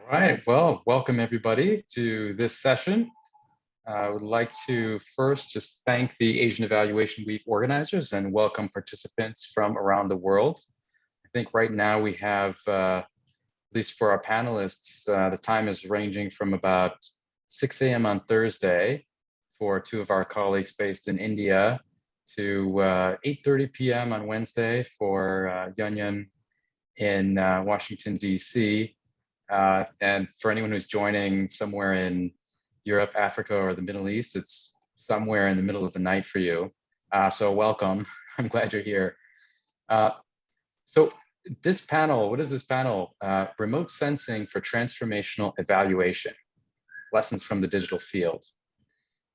All right, well, welcome everybody to this session. I would like to first just thank the Asian Evaluation Week organizers and welcome participants from around the world. I think right now we have, at least for our panelists, the time is ranging from about 6 a.m. on Thursday for two of our colleagues based in India to 8:30 p.m. on Wednesday for Yun in Washington, D.C. And for anyone who's joining somewhere in Europe, Africa, or the Middle East, it's somewhere in the middle of the night for you. So welcome. I'm glad you're here. So this panel, what is this panel? Remote Sensing for Transformational Evaluation, Lessons from the Digital Field.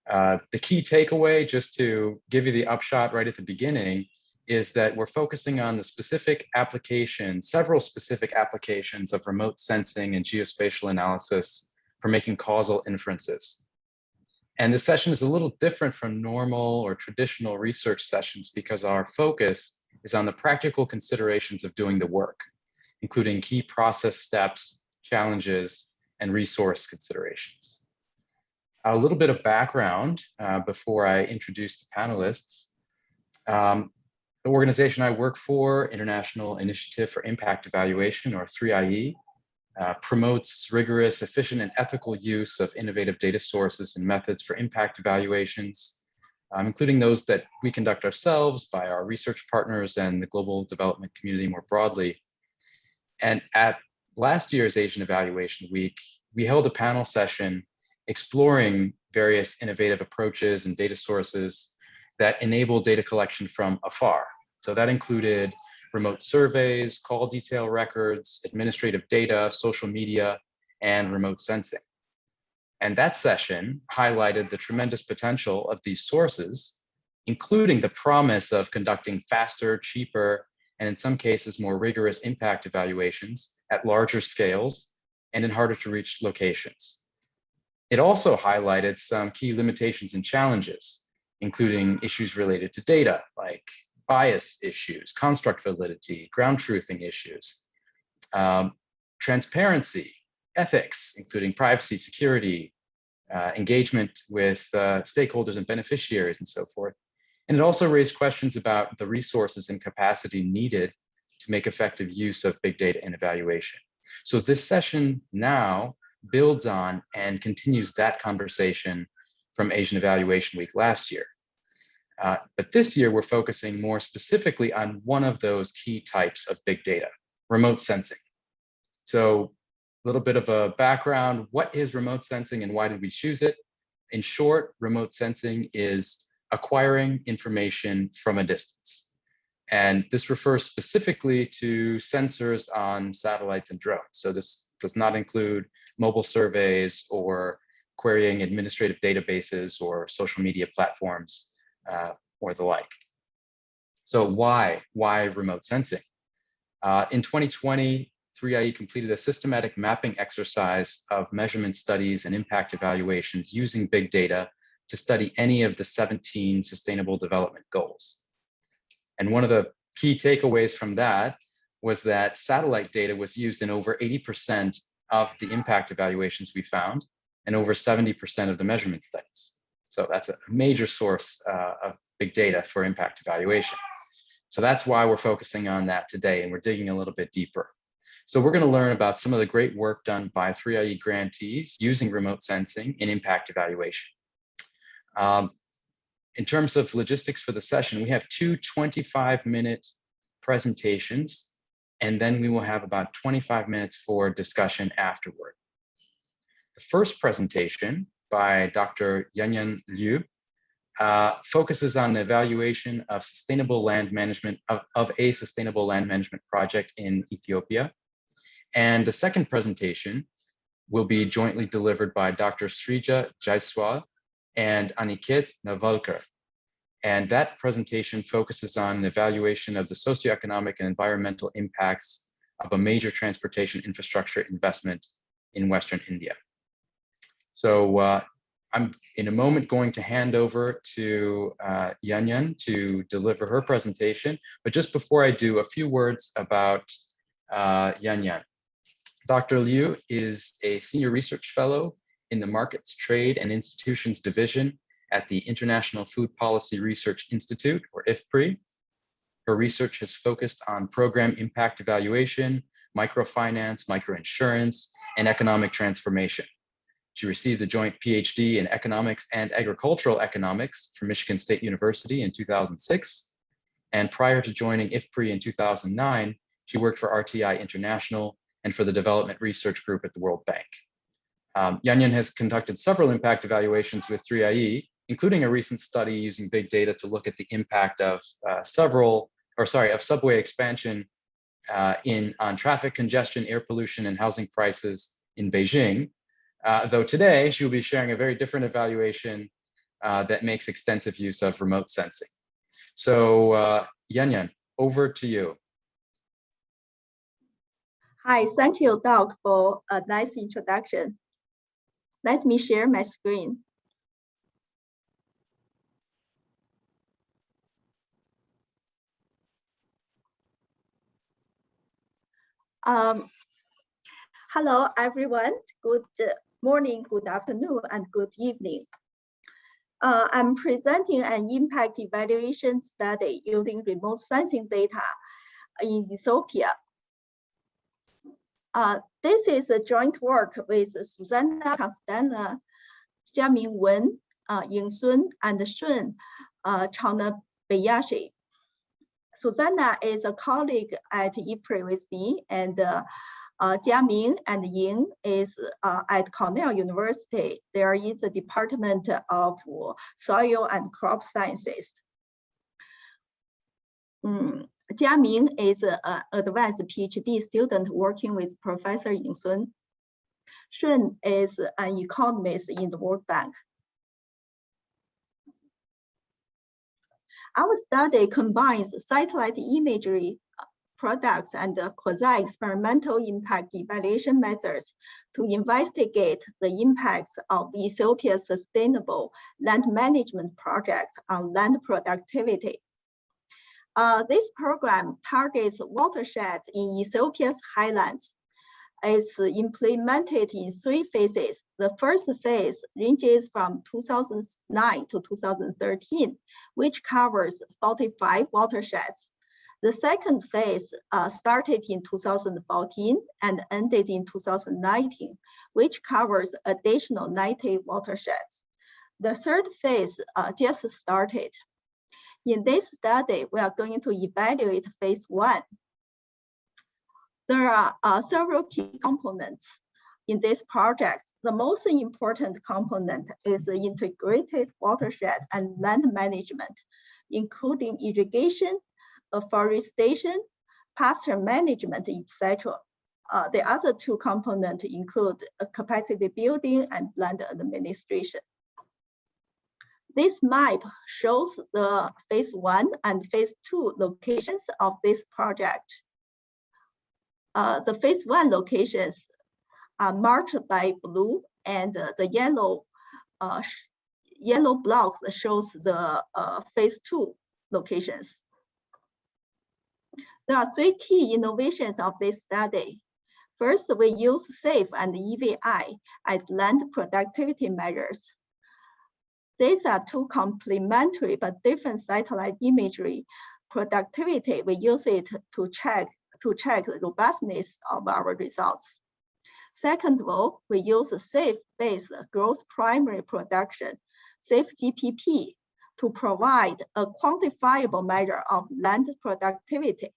The key takeaway, just to give you the upshot right at the beginning, is that we're focusing on the specific application, several specific applications of remote sensing and geospatial analysis for making causal inferences. And this session is a little different from normal or traditional research sessions because our focus is on the practical considerations of doing the work, including key process steps, challenges, and resource considerations. A little bit of background before I introduce the panelists. The organization I work for, International Initiative for Impact Evaluation, or 3IE, promotes rigorous, efficient, and ethical use of innovative data sources and methods for impact evaluations, including those that we conduct ourselves by our research partners and the global development community more broadly. And at last year's Asian Evaluation Week, we held a panel session exploring various innovative approaches and data sources that enable data collection from afar. So that included remote surveys, call detail records, administrative data, social media, and remote sensing. And that session highlighted the tremendous potential of these sources, including the promise of conducting faster, cheaper, and in some cases more rigorous impact evaluations at larger scales and in harder to reach locations. It also highlighted some key limitations and challenges, including issues related to data, like bias issues, construct validity, ground truthing issues, transparency, ethics, including privacy, security, engagement with stakeholders and beneficiaries, and so forth. And it also raised questions about the resources and capacity needed to make effective use of big data in evaluation. So this session now builds on and continues that conversation from Asian Evaluation Week last year. But this year, we're focusing more specifically on one of those key types of big data, remote sensing. So a little bit of a background, what is remote sensing and why did we choose it? In short, remote sensing is acquiring information from a distance. And this refers specifically to sensors on satellites and drones. So this does not include mobile surveys or querying administrative databases or social media platforms or the like. So why remote sensing? In 2020, 3IE completed a systematic mapping exercise of measurement studies and impact evaluations using big data to study any of the 17 Sustainable Development Goals. And one of the key takeaways from that was that satellite data was used in over 80% of the impact evaluations we found and over 70% of the measurement studies. So that's a major source of big data for impact evaluation. So that's why we're focusing on that today, and we're digging a little bit deeper. So we're going to learn about some of the great work done by 3IE grantees using remote sensing in impact evaluation. In terms of logistics for the session, we have two 25-minute presentations, and then we will have about 25 minutes for discussion afterward. The first presentation by Dr. Yanyan Liu focuses on the evaluation of sustainable land management of a sustainable land management project in Ethiopia. And the second presentation will be jointly delivered by Dr. Srija Jaiswal and Aniket Navalkar. And that presentation focuses on an evaluation of the socioeconomic and environmental impacts of a major transportation infrastructure investment in Western India. So I'm in a moment going to hand over to Yanyan to deliver her presentation. But just before I do, a few words about Yanyan. Dr. Liu is a senior research fellow in the Markets, Trade, and Institutions Division at the International Food Policy Research Institute, or IFPRI. Her research has focused on program impact evaluation, microfinance, microinsurance, and economic transformation. She received a joint PhD in economics and agricultural economics from Michigan State University in 2006. And prior to joining IFPRI in 2009, she worked for RTI International and for the Development Research Group at the World Bank. Yanyan has conducted several impact evaluations with 3IE, including a recent study using big data to look at the impact of subway expansion on traffic congestion, air pollution, and housing prices in Beijing. Though today she will be sharing a very different evaluation that makes extensive use of remote sensing. So Yanyan, over to you. Hi, thank you, Doug, for a nice introduction. Let me share my screen. Hello, everyone. Good morning, good afternoon, and good evening. I'm presenting an impact evaluation study using remote sensing data in Ethiopia. This is a joint work with Susanna Constantna, Jiaming Wen, Yingsun, and Shun Chaunabayashi. Susanna is a colleague at IFPRI with me, and Jiaming and Ying is at Cornell University. They are in the Department of Soil and Crop Sciences. Jiaming is an advanced PhD student working with Professor Yingsun. Shun is an economist in the World Bank. Our study combines satellite imagery products and quasi-experimental impact evaluation methods to investigate the impacts of Ethiopia's sustainable land management project on land productivity. This program targets watersheds in Ethiopia's highlands. It's implemented in 3 phases. The first phase ranges from 2009 to 2013, which covers 45 watersheds. The second phase started in 2014 and ended in 2019, which covers additional 90 watersheds. The third phase just started. In this study, we are going to evaluate phase 1. There are several key components in this project. The most important component is the integrated watershed and land management, including irrigation, afforestation, pasture management, etc. The other 2 components include capacity building and land administration. This map shows the phase 1 and phase 2 locations of this project. The phase 1 locations are marked by blue, and the yellow block shows the phase 2 locations. There are 3 key innovations of this study. First, we use SAFE and EVI as land productivity measures. These are 2 complementary but different satellite imagery productivity. We use it to check the robustness of our results. Second of all, we use a SAFE-based gross primary production, SAFE GPP, to provide a quantifiable measure of land productivity.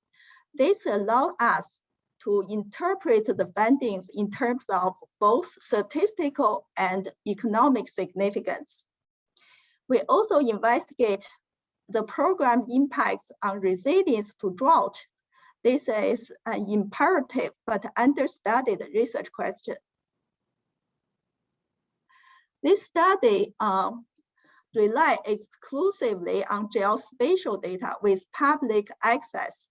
This allows us to interpret the findings in terms of both statistical and economic significance. We also investigate the program impacts on resilience to drought. This is an imperative but understudied research question. This study relies exclusively on geospatial data with public access.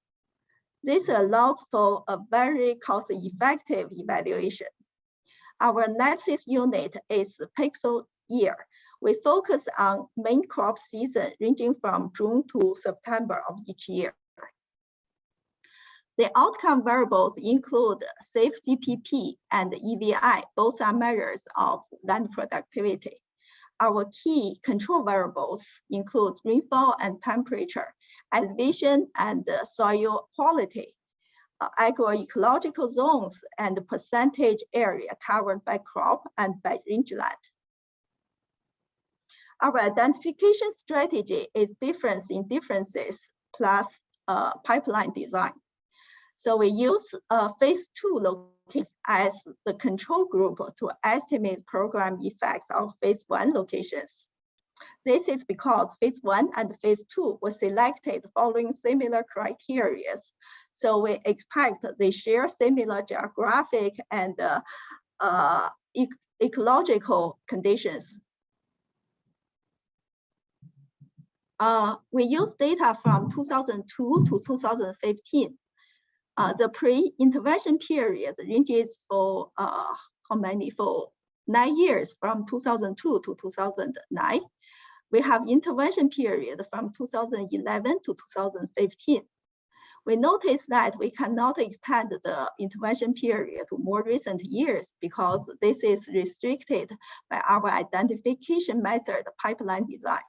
This allows for a very cost-effective evaluation. Our Nexus Unit is pixel year. We focus on main crop season ranging from June to September of each year. The outcome variables include safe GPP and EVI. Both are measures of land productivity. Our key control variables include rainfall and temperature, elevation and soil quality, agroecological zones, and percentage area covered by crop and by rangeland. Our identification strategy is difference in differences plus pipeline design. So we use phase 2 locations as the control group to estimate program effects of phase 1 locations. This is because phase 1 and phase 2 were selected following similar criteria. So we expect they share similar geographic and ecological conditions. We use data from 2002 to 2015. The pre-intervention period ranges for for 9 years, from 2002 to 2009. We have intervention period from 2011 to 2015. We noticed that we cannot extend the intervention period to more recent years because this is restricted by our identification method pipeline design,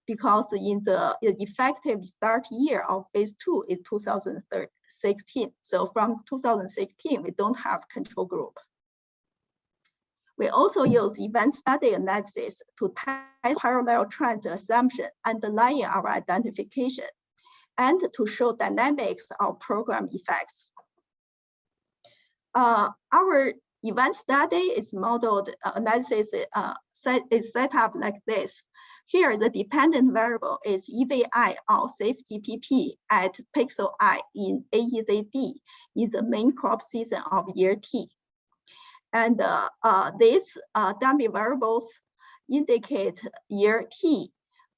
because in the effective start year of phase 2 is 2016. So from 2016, we don't have control group. We also use event study analysis to test parallel trends assumption underlying our identification and to show dynamics of program effects. Our event study is modeled analysis is set up like this. Here, the dependent variable is EVI or safe GPP at pixel I in AEZD in the main crop season of year T. And these dummy variables indicate year T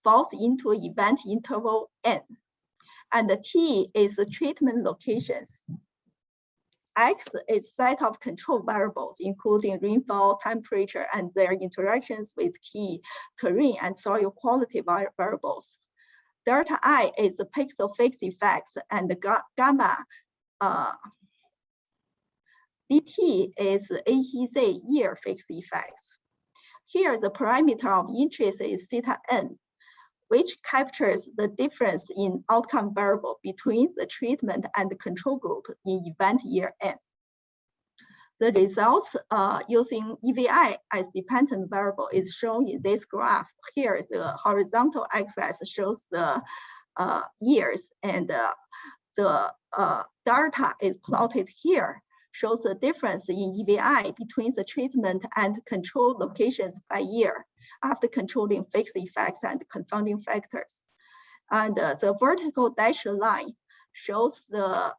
falls into event interval N. And the T is the treatment locations. X is set of control variables, including rainfall, temperature, and their interactions with key terrain and soil quality variables. Delta I is the pixel fixed effects, and the gamma DT is AEZ year fixed effects. Here, the parameter of interest is theta n, which captures the difference in outcome variable between the treatment and the control group in event year N. The results using EVI as dependent variable is shown in this graph. Here, the horizontal axis shows the years, and the data is plotted here, shows the difference in EVI between the treatment and control locations by year, after controlling fixed effects and confounding factors. And the vertical dashed line shows the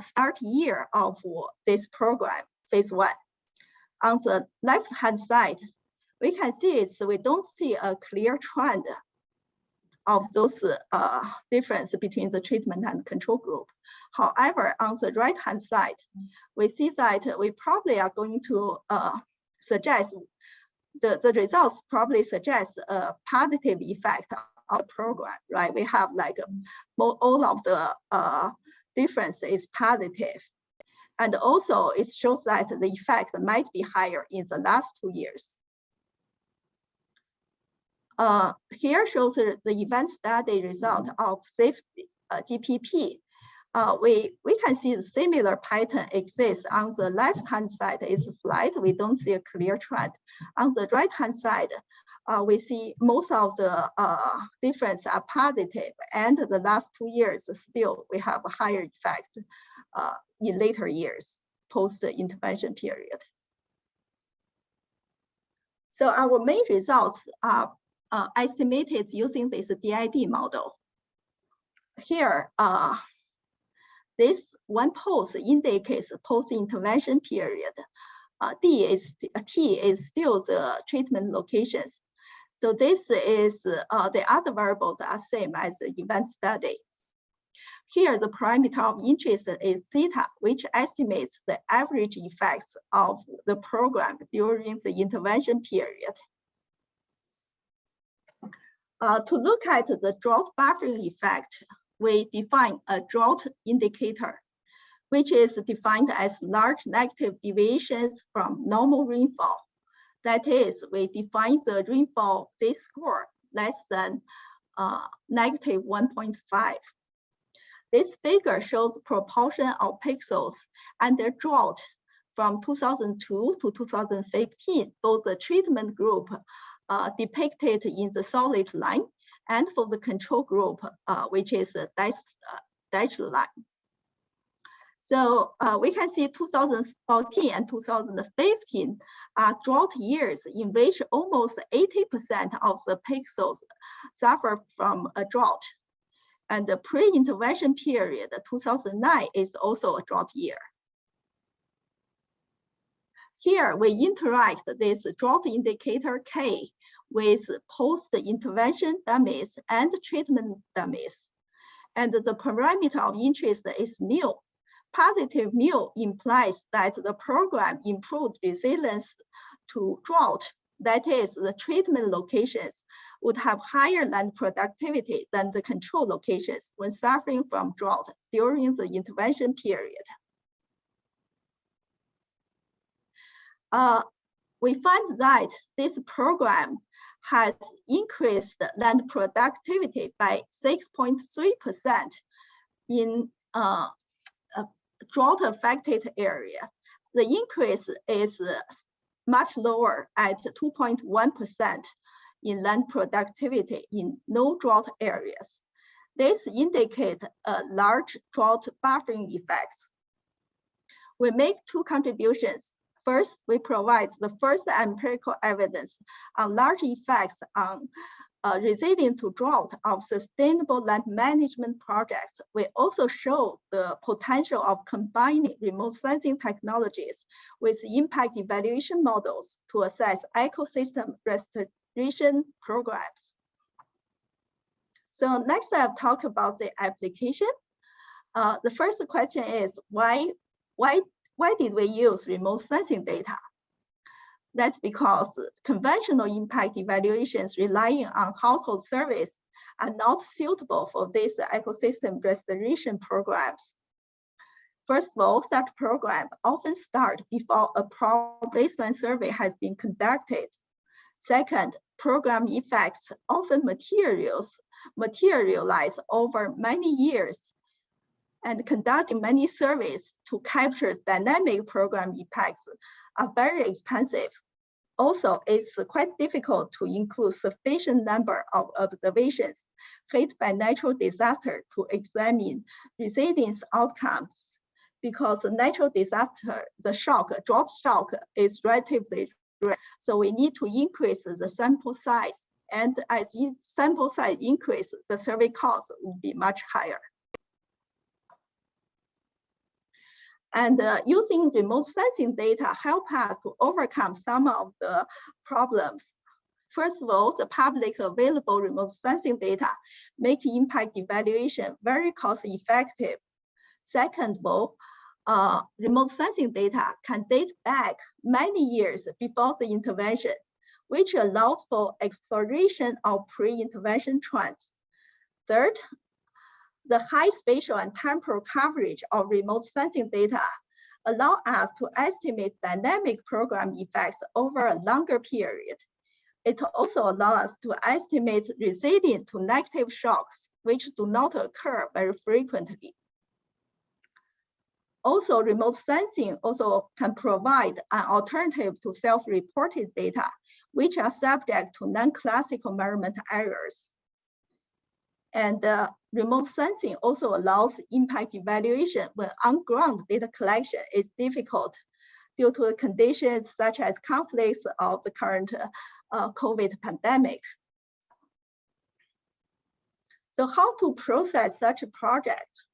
start year of this program, phase 1. On the left-hand side, we can see we don't see a clear trend of those difference between the treatment and control group. However, on the right-hand side, we see that we probably are going to suggest the results probably suggest a positive effect of the program, right? We have like all of the difference is positive. And also it shows that the effect might be higher in the last 2 years. Here shows the event study result of safe GPP. We can see the similar pattern exists. On the left-hand side is flat, we don't see a clear trend. On the right-hand side, we see most of the difference are positive, and the last 2 years still we have a higher effect in later years, post the intervention period. So our main results are estimated using this DID model. Here, this one post indicates post-intervention period. T is still the treatment locations. So this is the other variables are same as the event study. Here, the parameter of interest is theta, which estimates the average effects of the program during the intervention period. To look at the drought buffering effect, we define a drought indicator. which is defined as large negative deviations from normal rainfall. That is, we define the rainfall z-score less than negative 1.5. This figure shows proportion of pixels under drought from 2002 to 2015, both the treatment group depicted in the solid line and for the control group, which is a dashed line. So we can see 2014 and 2015 are drought years in which almost 80% of the pixels suffer from a drought. And the pre-intervention period, 2009, is also a drought year. Here we interact this drought indicator K with post-intervention dummies and treatment dummies. And the parameter of interest is mu. Positive mu implies that the program improved resilience to drought. That is, the treatment locations would have higher land productivity than the control locations when suffering from drought during the intervention period. We find that this program has increased land productivity by 6.3% in drought-affected area. The increase is much lower at 2.1% in land productivity in no drought areas. This indicates a large drought buffering effects. We make two contributions. First, we provide the first empirical evidence on large effects on resilient to drought of sustainable land management projects. We also show the potential of combining remote sensing technologies with impact evaluation models to assess ecosystem restoration programs. So next I'll talk about the application. The first question is why did we use remote sensing data? That's because conventional impact evaluations relying on household surveys are not suitable for these ecosystem restoration programs. First of all, such programs often start before a baseline survey has been conducted. Second, program effects often materialize over many years, and conducting many surveys to capture dynamic program effects are very expensive. Also, it's quite difficult to include sufficient number of observations hit by natural disaster to examine resilience outcomes, because the natural disaster, the drought shock is relatively rare. So we need to increase the sample size, and as sample size increases, the survey cost will be much higher. And using remote sensing data help us to overcome some of the problems. First of all, the public available remote sensing data make impact evaluation very cost effective. Second of all, remote sensing data can date back many years before the intervention, which allows for exploration of pre-intervention trends. Third, the high spatial and temporal coverage of remote sensing data allow us to estimate dynamic program effects over a longer period. It also allows us to estimate resilience to negative shocks, which do not occur very frequently. Also, remote sensing also can provide an alternative to self-reported data, which are subject to non-classical measurement errors. And remote sensing also allows impact evaluation when on-ground data collection is difficult due to conditions such as conflicts of the current COVID pandemic. So how to process such a project?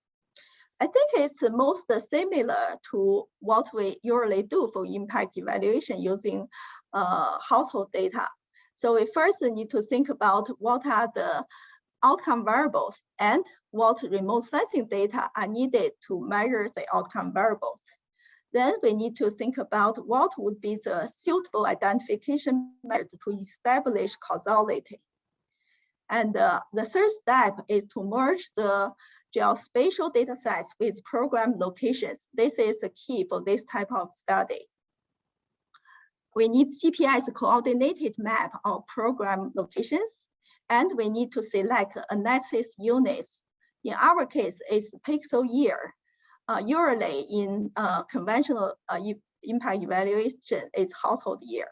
I think it's most similar to what we usually do for impact evaluation using household data. So we first need to think about what are the outcome variables and what remote sensing data are needed to measure the outcome variables. Then we need to think about what would be the suitable identification methods to establish causality. And the third step is to merge the geospatial data sets with program locations. This is the key for this type of study. We need GPS coordinated map of program locations, and we need to select a Nexus Unit. In our case, it's pixel year. Usually in conventional impact evaluation, it's household year.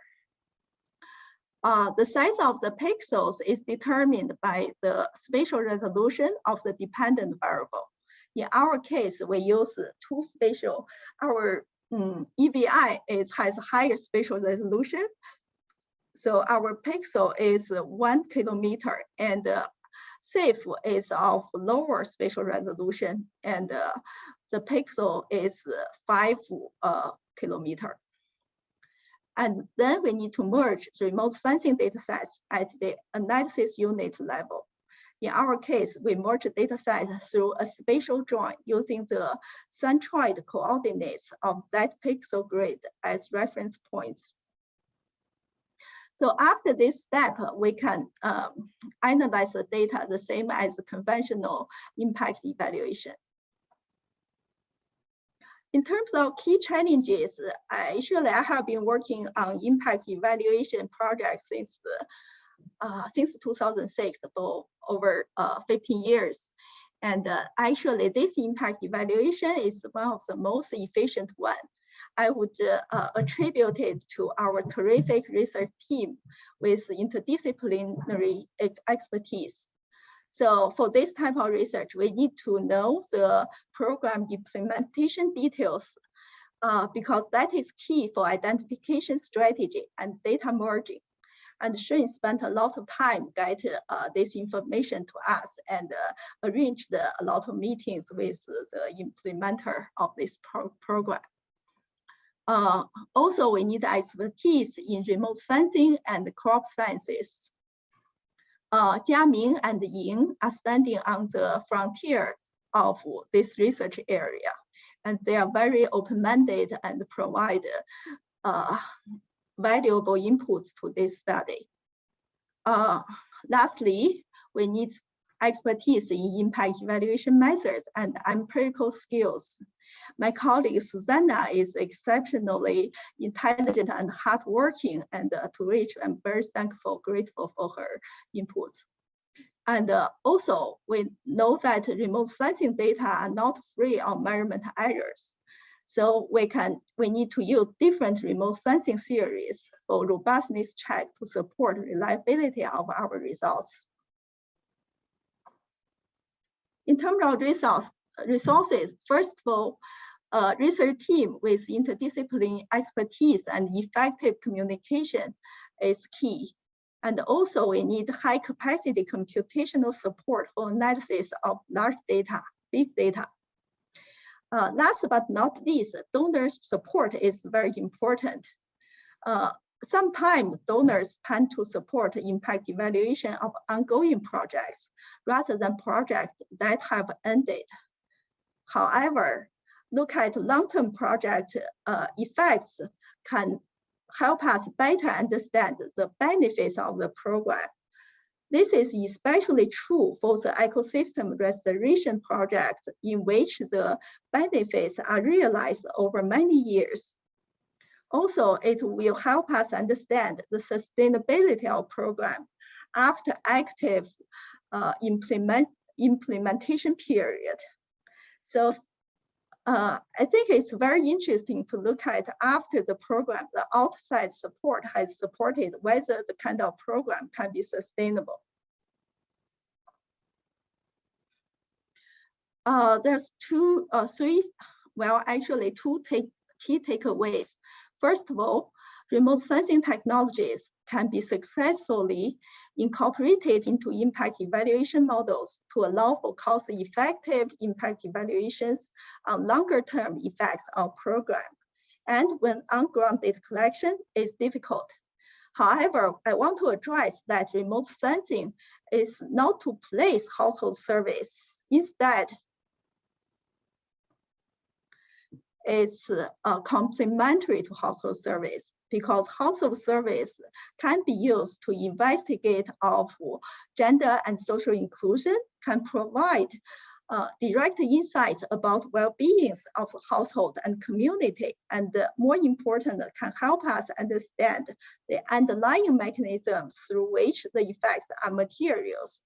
The size of the pixels is determined by the spatial resolution of the dependent variable. In our case, we use two spatial. Our EVI has higher spatial resolution. So our pixel is 1 kilometer, and SAFE is of lower spatial resolution, and the pixel is 5 kilometer. And then we need to merge remote sensing data sets at the analysis unit level. In our case, we merge data sets through a spatial join using the centroid coordinates of that pixel grid as reference points. So after this step, we can analyze the data the same as the conventional impact evaluation. In terms of key challenges, I have been working on impact evaluation projects since 2006 for over 15 years. And actually, this impact evaluation is one of the most efficient one. I would attribute it to our terrific research team with interdisciplinary expertise. So for this type of research, we need to know the program implementation details because that is key for identification strategy and data merging. And Shane spent a lot of time get this information to us and arranged a lot of meetings with the implementer of this program. Also, we need expertise in remote sensing and crop sciences. Jiaming and Ying are standing on the frontier of this research area, and they are very open-minded and provide valuable inputs to this study. Lastly, we need expertise in impact evaluation methods and empirical skills. My colleague Susanna is exceptionally intelligent and hardworking, and to which I'm very grateful for her inputs. And also, we know that remote sensing data are not free of measurement errors. So we need to use different remote sensing series for robustness check to support reliability of our results. In terms of resources, first of all, research team with interdisciplinary expertise and effective communication is key. And also we need high capacity computational support for analysis of large data, big data. Last but not least, donors support is very important. Sometimes donors tend to support impact evaluation of ongoing projects rather than projects that have ended. However, look at long-term project effects can help us better understand the benefits of the program. This is especially true for the ecosystem restoration projects in which the benefits are realized over many years. Also, it will help us understand the sustainability of program after active implementation period. So I think it's very interesting to look at after the program, the outside support has supported whether the kind of program can be sustainable. There's two key takeaways. First of all, remote sensing technologies can be successfully incorporated into impact evaluation models to allow for cost-effective impact evaluations on longer-term effects of program, and when on-ground data collection is difficult. However, I want to address that remote sensing is not to place household service. Instead, it's complementary to household service, because household service can be used to investigate of gender and social inclusion, can provide direct insights about well-beings of household and community, and more important, can help us understand the underlying mechanisms through which the effects are materials.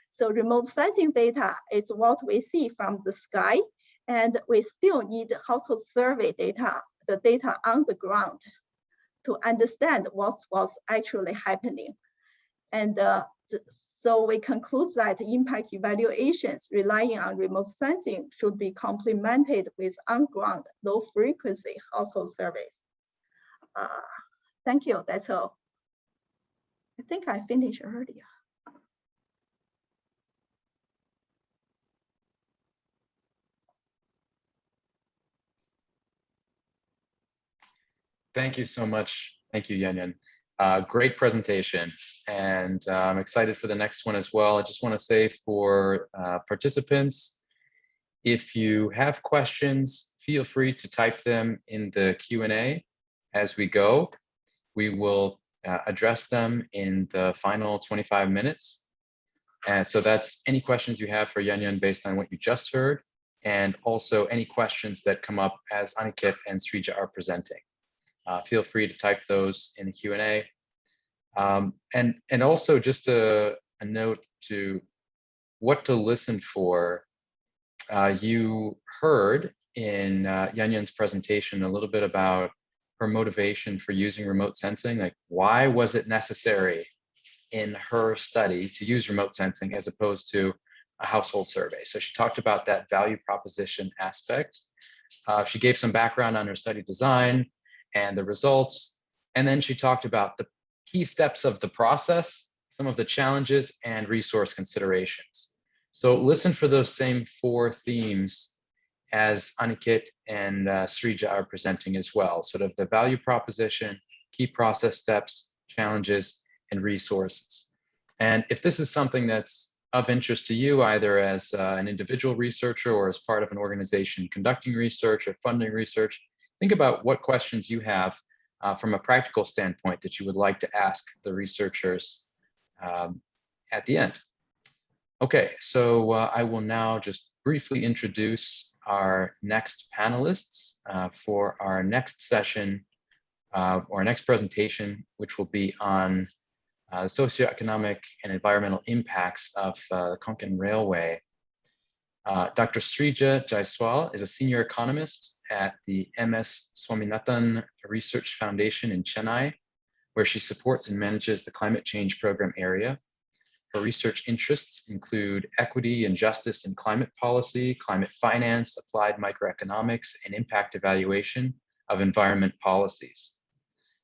So remote sensing data is what we see from the sky, and we still need household survey data, the data on the ground, to understand what was actually happening. And so we conclude that impact evaluations relying on remote sensing should be complemented with on-ground, low-frequency household surveys. Thank you, that's all. I think I finished earlier. Thank you so much. Thank you, Yanyan. Great presentation, and I'm excited for the next one as well. I just want to say for participants, if you have questions, feel free to type them in the Q&A as we go. We will address them in the final 25 minutes. And so that's any questions you have for Yanyan based on what you just heard, and also any questions that come up as Aniket and Srija are presenting. Feel free to type those in the Q&A. And also just a note to what to listen for. You heard in Yanyan's presentation a little bit about her motivation for using remote sensing, like why was it necessary in her study to use remote sensing as opposed to a household survey. So she talked about that value proposition aspect. She gave some background on her study design and the results. And then she talked about the key steps of the process, some of the challenges and resource considerations. So listen for those same 4 themes as Aniket and Srija are presenting as well, sort of the value proposition, key process steps, challenges, and resources. And if this is something that's of interest to you, either as an individual researcher or as part of an organization conducting research or funding research, think about what questions you have from a practical standpoint that you would like to ask the researchers at the end. Okay, so I will now just briefly introduce our next panelists for our next session or next presentation, which will be on socioeconomic and environmental impacts of the Konkan Railway. Dr. Srija Jaiswal is a senior economist at the MS Swaminathan Research Foundation in Chennai, where she supports and manages the climate change program area. Her research interests include equity and justice in climate policy, climate finance, applied microeconomics, and impact evaluation of environment policies.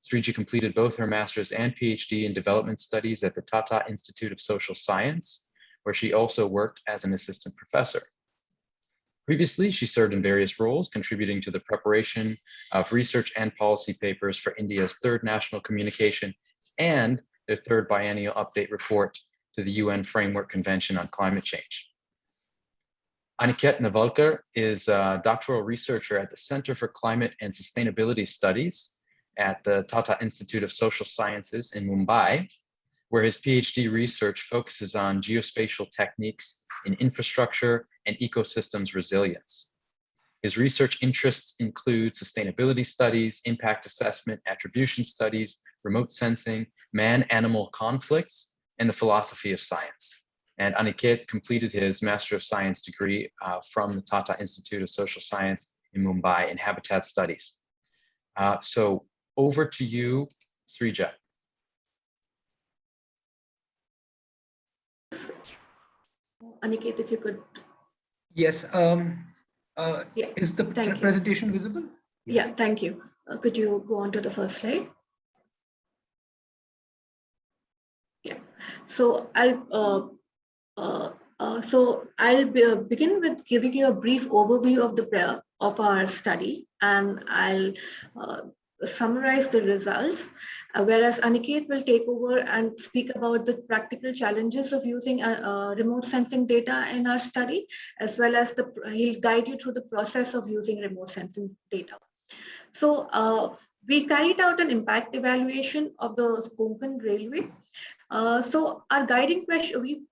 Srija completed both her master's and PhD in development studies at the Tata Institute of Social Science, where she also worked as an assistant professor. Previously, she served in various roles, contributing to the preparation of research and policy papers for India's 3rd National Communication and their 3rd Biennial Update Report to the UN Framework Convention on Climate Change. Aniket Navalkar is a doctoral researcher at the Center for Climate and Sustainability Studies at the Tata Institute of Social Sciences in Mumbai, where his PhD research focuses on geospatial techniques in infrastructure and ecosystems resilience. His research interests include sustainability studies, impact assessment, attribution studies, remote sensing, man-animal conflicts, and the philosophy of science. And Aniket completed his Master of Science degree from the Tata Institute of Social Science in Mumbai in Habitat Studies. So over to you, Srija. Aniket, if you could. Yes. Yeah. Is the presentation visible? Yes. Yeah, thank you. Could you go on to the first slide? Yeah. So I'll begin with giving you a brief overview of our study, and I'll summarize the results, whereas Aniket will take over and speak about the practical challenges of using remote sensing data in our study, as well as he'll guide you through the process of using remote sensing data. So we carried out an impact evaluation of the Konkan Railway. So our guiding question,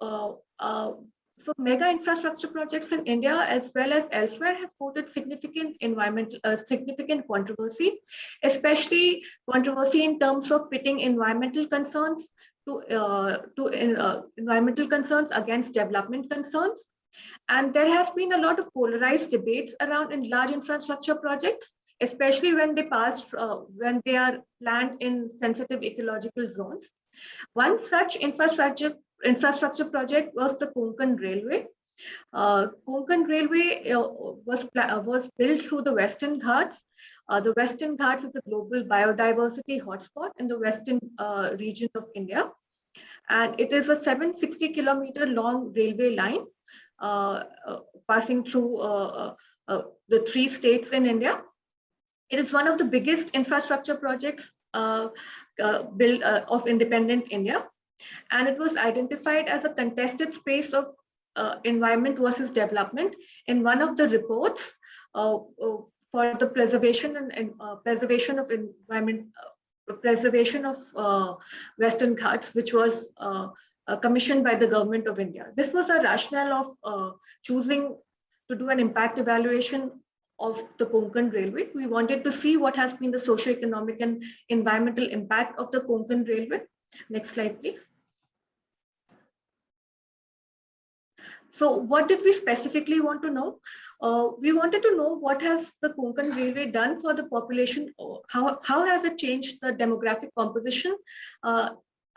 So mega infrastructure projects in India as well as elsewhere have quoted significant controversy, especially controversy in terms of pitting environmental concerns environmental concerns against development concerns. And there has been a lot of polarized debates around in large infrastructure projects, especially when they are planned in sensitive ecological zones. One such infrastructure project was the Konkan Railway. Konkan Railway was built through the Western Ghats. The Western Ghats is a global biodiversity hotspot in the western region of India. And it is a 760-kilometer long railway line passing through the 3 states in India. It is one of the biggest infrastructure projects built of independent India. And it was identified as a contested space of environment versus development in one of the reports for the preservation of environment, preservation of Western Ghats, which was commissioned by the government of India. This was a rationale of choosing to do an impact evaluation of the Konkan Railway. We wanted to see what has been the socio-economic and environmental impact of the Konkan Railway. Next slide, please. So what did we specifically want to know? We wanted to know what has the Konkan Railway done for the population, how has it changed the demographic composition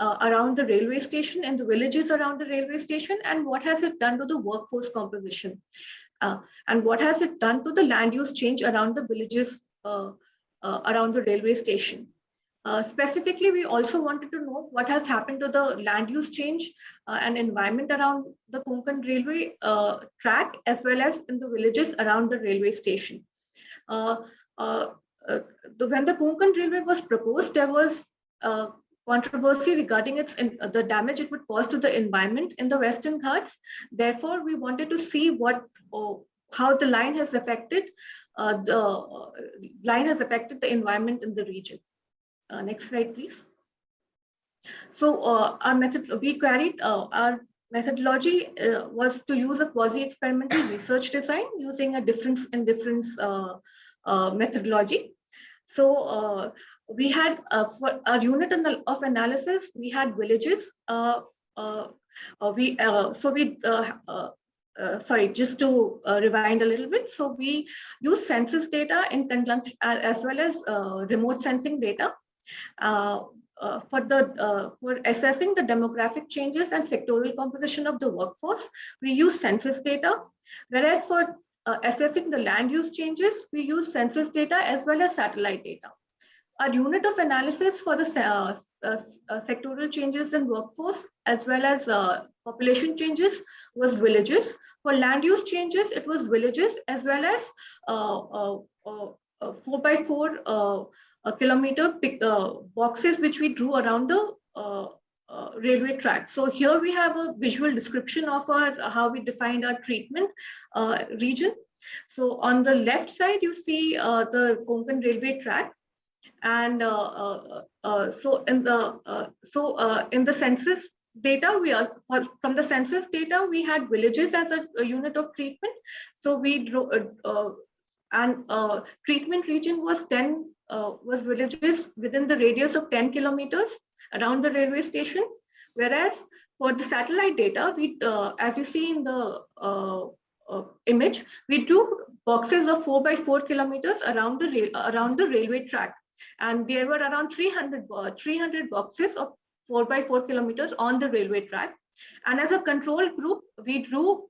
around the railway station and the villages around the railway station, and what has it done to the workforce composition? And what has it done to the land use change around the villages around the railway station? Specifically, we also wanted to know what has happened to the land use change and environment around the Konkan Railway track, as well as in the villages around the railway station. When the Konkan Railway was proposed, there was controversy regarding the damage it would cause to the environment in the Western Ghats. Therefore, we wanted to see how the line has affected the environment in the region. Next slide, please. So our methodology was to use a quasi-experimental research design using a difference in difference methodology. So we had for our unit of analysis, we had villages. Sorry, just to rewind a little bit. So we use census data in conjunction as well as remote sensing data for assessing the demographic changes and sectoral composition of the workforce. We use census data, whereas for assessing the land use changes, we use census data as well as satellite data. Our unit of analysis for the sectoral changes in workforce as well as population changes was villages. For land use changes, it was villages as well as 4x4 kilometer boxes which we drew around the railway track. So here we have a visual description of how we defined our treatment region. So on the left side, you see the Konkan railway track. And in the census data, from the census data, we had villages as a unit of treatment. So we drew, treatment region was villages within the radius of 10 kilometers around the railway station. Whereas for the satellite data, we, as you see in the image, we drew boxes of 4x4 kilometers around the railway track. And there were around 300 boxes of 4x4 kilometers on the railway track. And as a control group, we drew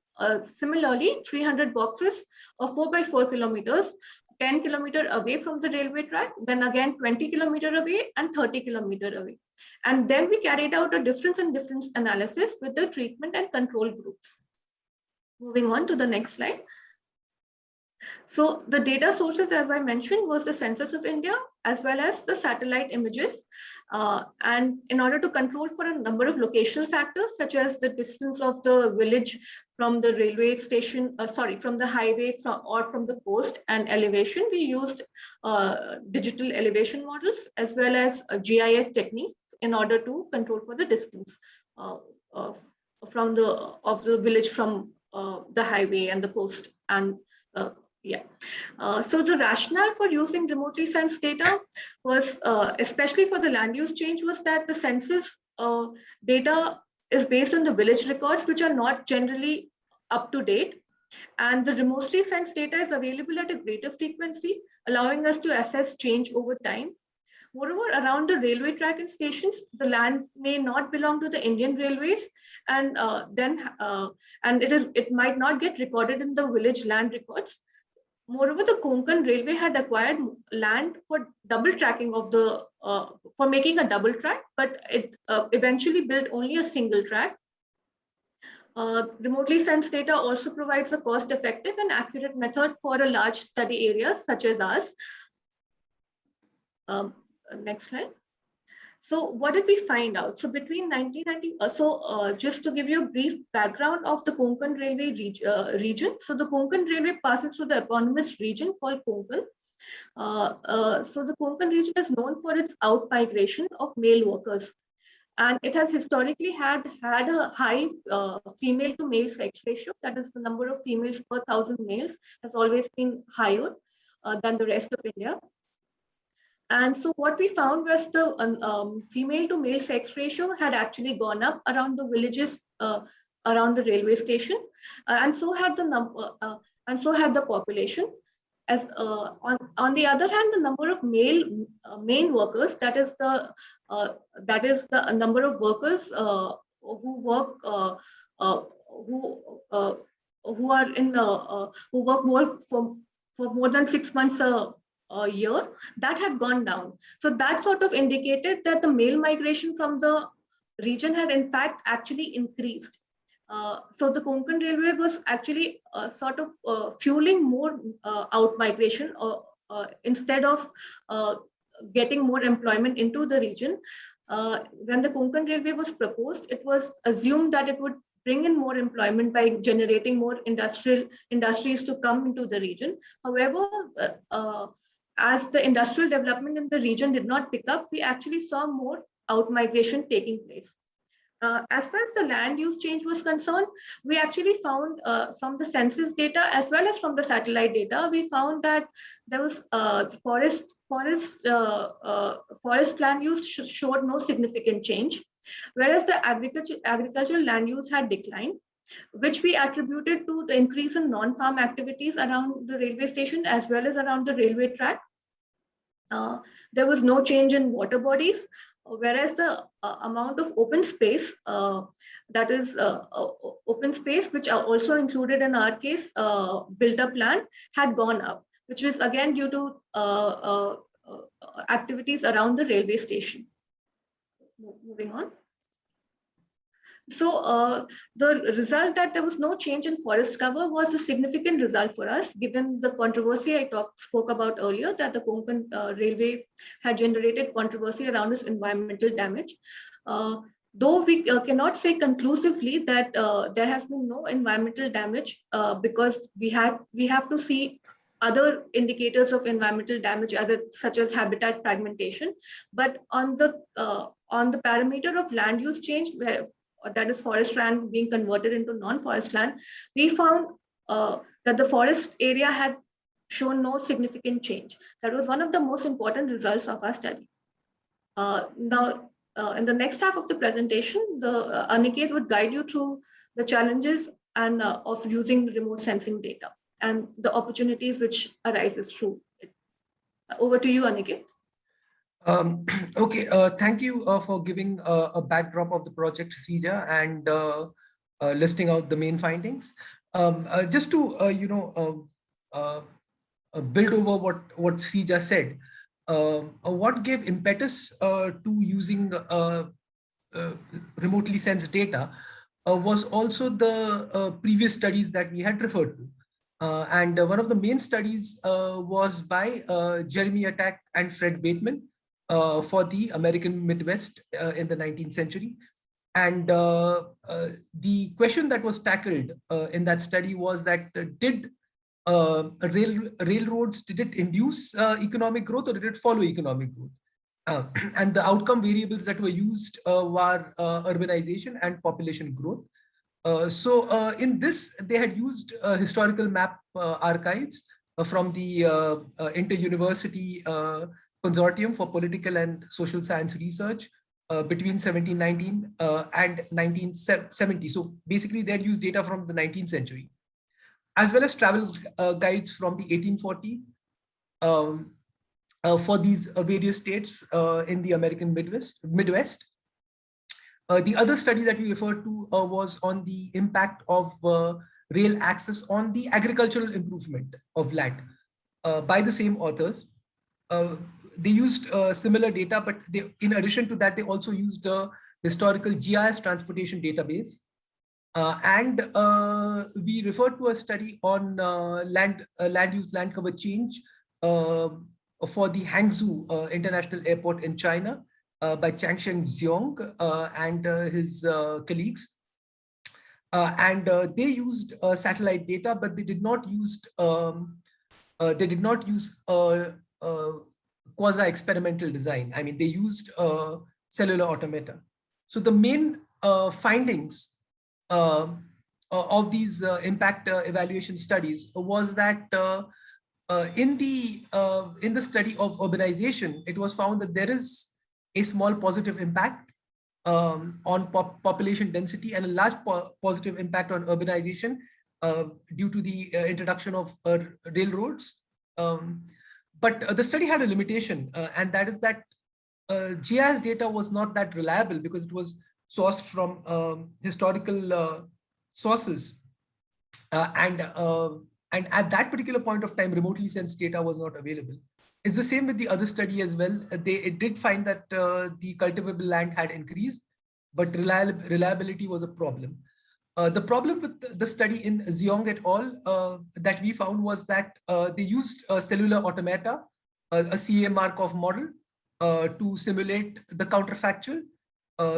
similarly 300 boxes of 4x4 kilometers, 10 kilometers away from the railway track, then again 20 kilometers away and 30 kilometers away. And then we carried out a difference in difference analysis with the treatment and control groups. Moving on to the next slide. So the data sources, as I mentioned, was the Census of India, as well as the satellite images. And in order to control for a number of locational factors, such as the distance of the village from the railway station, from the highway or from the coast and elevation, we used digital elevation models as well as GIS techniques in order to control for the distance the village from the highway and the coast. And so the rationale for using remotely sensed data was, especially for the land use change, was that the census data is based on the village records, which are not generally up to date. And the remotely sensed data is available at a greater frequency, allowing us to assess change over time. Moreover, around the railway track and stations, the land may not belong to the Indian Railways, and it might not get recorded in the village land records. Moreover, the Konkan Railway had acquired land for double tracking of the for making a double track, but it eventually built only a single track. Remotely sensed data also provides a cost-effective and accurate method for a large study areas such as ours. Next slide. So what did we find out? So between 1990, just to give you a brief background of the Konkan Railway region. So the Konkan Railway passes through the eponymous region called Konkan. So the Konkan region is known for its out-migration of male workers. And it has historically had a high female to male sex ratio. That is, the number of females per 1,000 males has always been higher than the rest of India. And so what we found was the female to male sex ratio had actually gone up around the villages around the railway station, and so had the population. As on the other hand, the number of male main workers, that is the number of workers who work who work more for more than 6 months a year, that had gone down. So that sort of indicated that the male migration from the region had in fact actually increased. So the Konkan Railway was actually sort of fueling more out migration instead of getting more employment into the region. When the Konkan Railway was proposed, it was assumed that it would bring in more employment by generating more industries to come into the region. However, as the industrial development in the region did not pick up, we actually saw more out migration taking place. As far as the land use change was concerned, we actually found from the census data as well as from the satellite data, we found that there was forest land use showed no significant change, whereas the agricultural land use had declined, which we attributed to the increase in non-farm activities around the railway station as well as around the railway track. There was no change in water bodies, whereas the amount of open space, that is open space, which are also included in our case, built up land, had gone up, which was again due to activities around the railway station. Moving on. So the result that there was no change in forest cover was a significant result for us, given the controversy I spoke about earlier, that the Konkan Railway had generated controversy around its environmental damage. Though we cannot say conclusively that there has been no environmental damage, because we have to see other indicators of environmental damage such as habitat fragmentation. But on the parameter of land use change, that is forest land being converted into non-forest land, we found that the forest area had shown no significant change. That was one of the most important results of our study. Now, in the next half of the presentation, Aniket would guide you through the challenges and of using remote sensing data and the opportunities which arises through it. Over to you, Aniket. Okay, thank you for giving a backdrop of the project, Srija, and listing out the main findings. Just to build over what Srija said, what gave impetus to using remotely sensed data was also the previous studies that we had referred to. And one of the main studies was by Jeremy Attack and Fred Bateman for the American Midwest in the 19th century. And the question that was tackled in that study was that did railroads, did it induce economic growth or did it follow economic growth? And the outcome variables that were used were urbanization and population growth. In this, they had used historical map archives from the Inter-University Consortium for Political and Social Science Research between 1719 and 1970. So basically, they had used data from the 19th century, as well as travel guides from the 1840s for these various states in the American Midwest. The other study that we referred to was on the impact of rail access on the agricultural improvement of land by the same authors. They used similar data, but in addition to that, they also used a historical GIS transportation database. We referred to a study on land use, land cover change for the Hangzhou International Airport in China by Changsheng Xiong and his colleagues. They used satellite data, but they did not use quasi-experimental design. I mean, they used cellular automata. So the main findings of these impact evaluation studies was that in the study of urbanization, it was found that there is a small positive impact on population density and a large positive impact on urbanization due to the introduction of railroads. But the study had a limitation, and that is that GIS data was not that reliable because it was sourced from historical sources. And at that particular point of time, remotely sensed data was not available. It's the same with the other study as well. It did find that the cultivable land had increased, but reliability was a problem. The problem with the study in Xiong et al. That we found was that they used cellular automata, a CA Markov model, to simulate the counterfactual.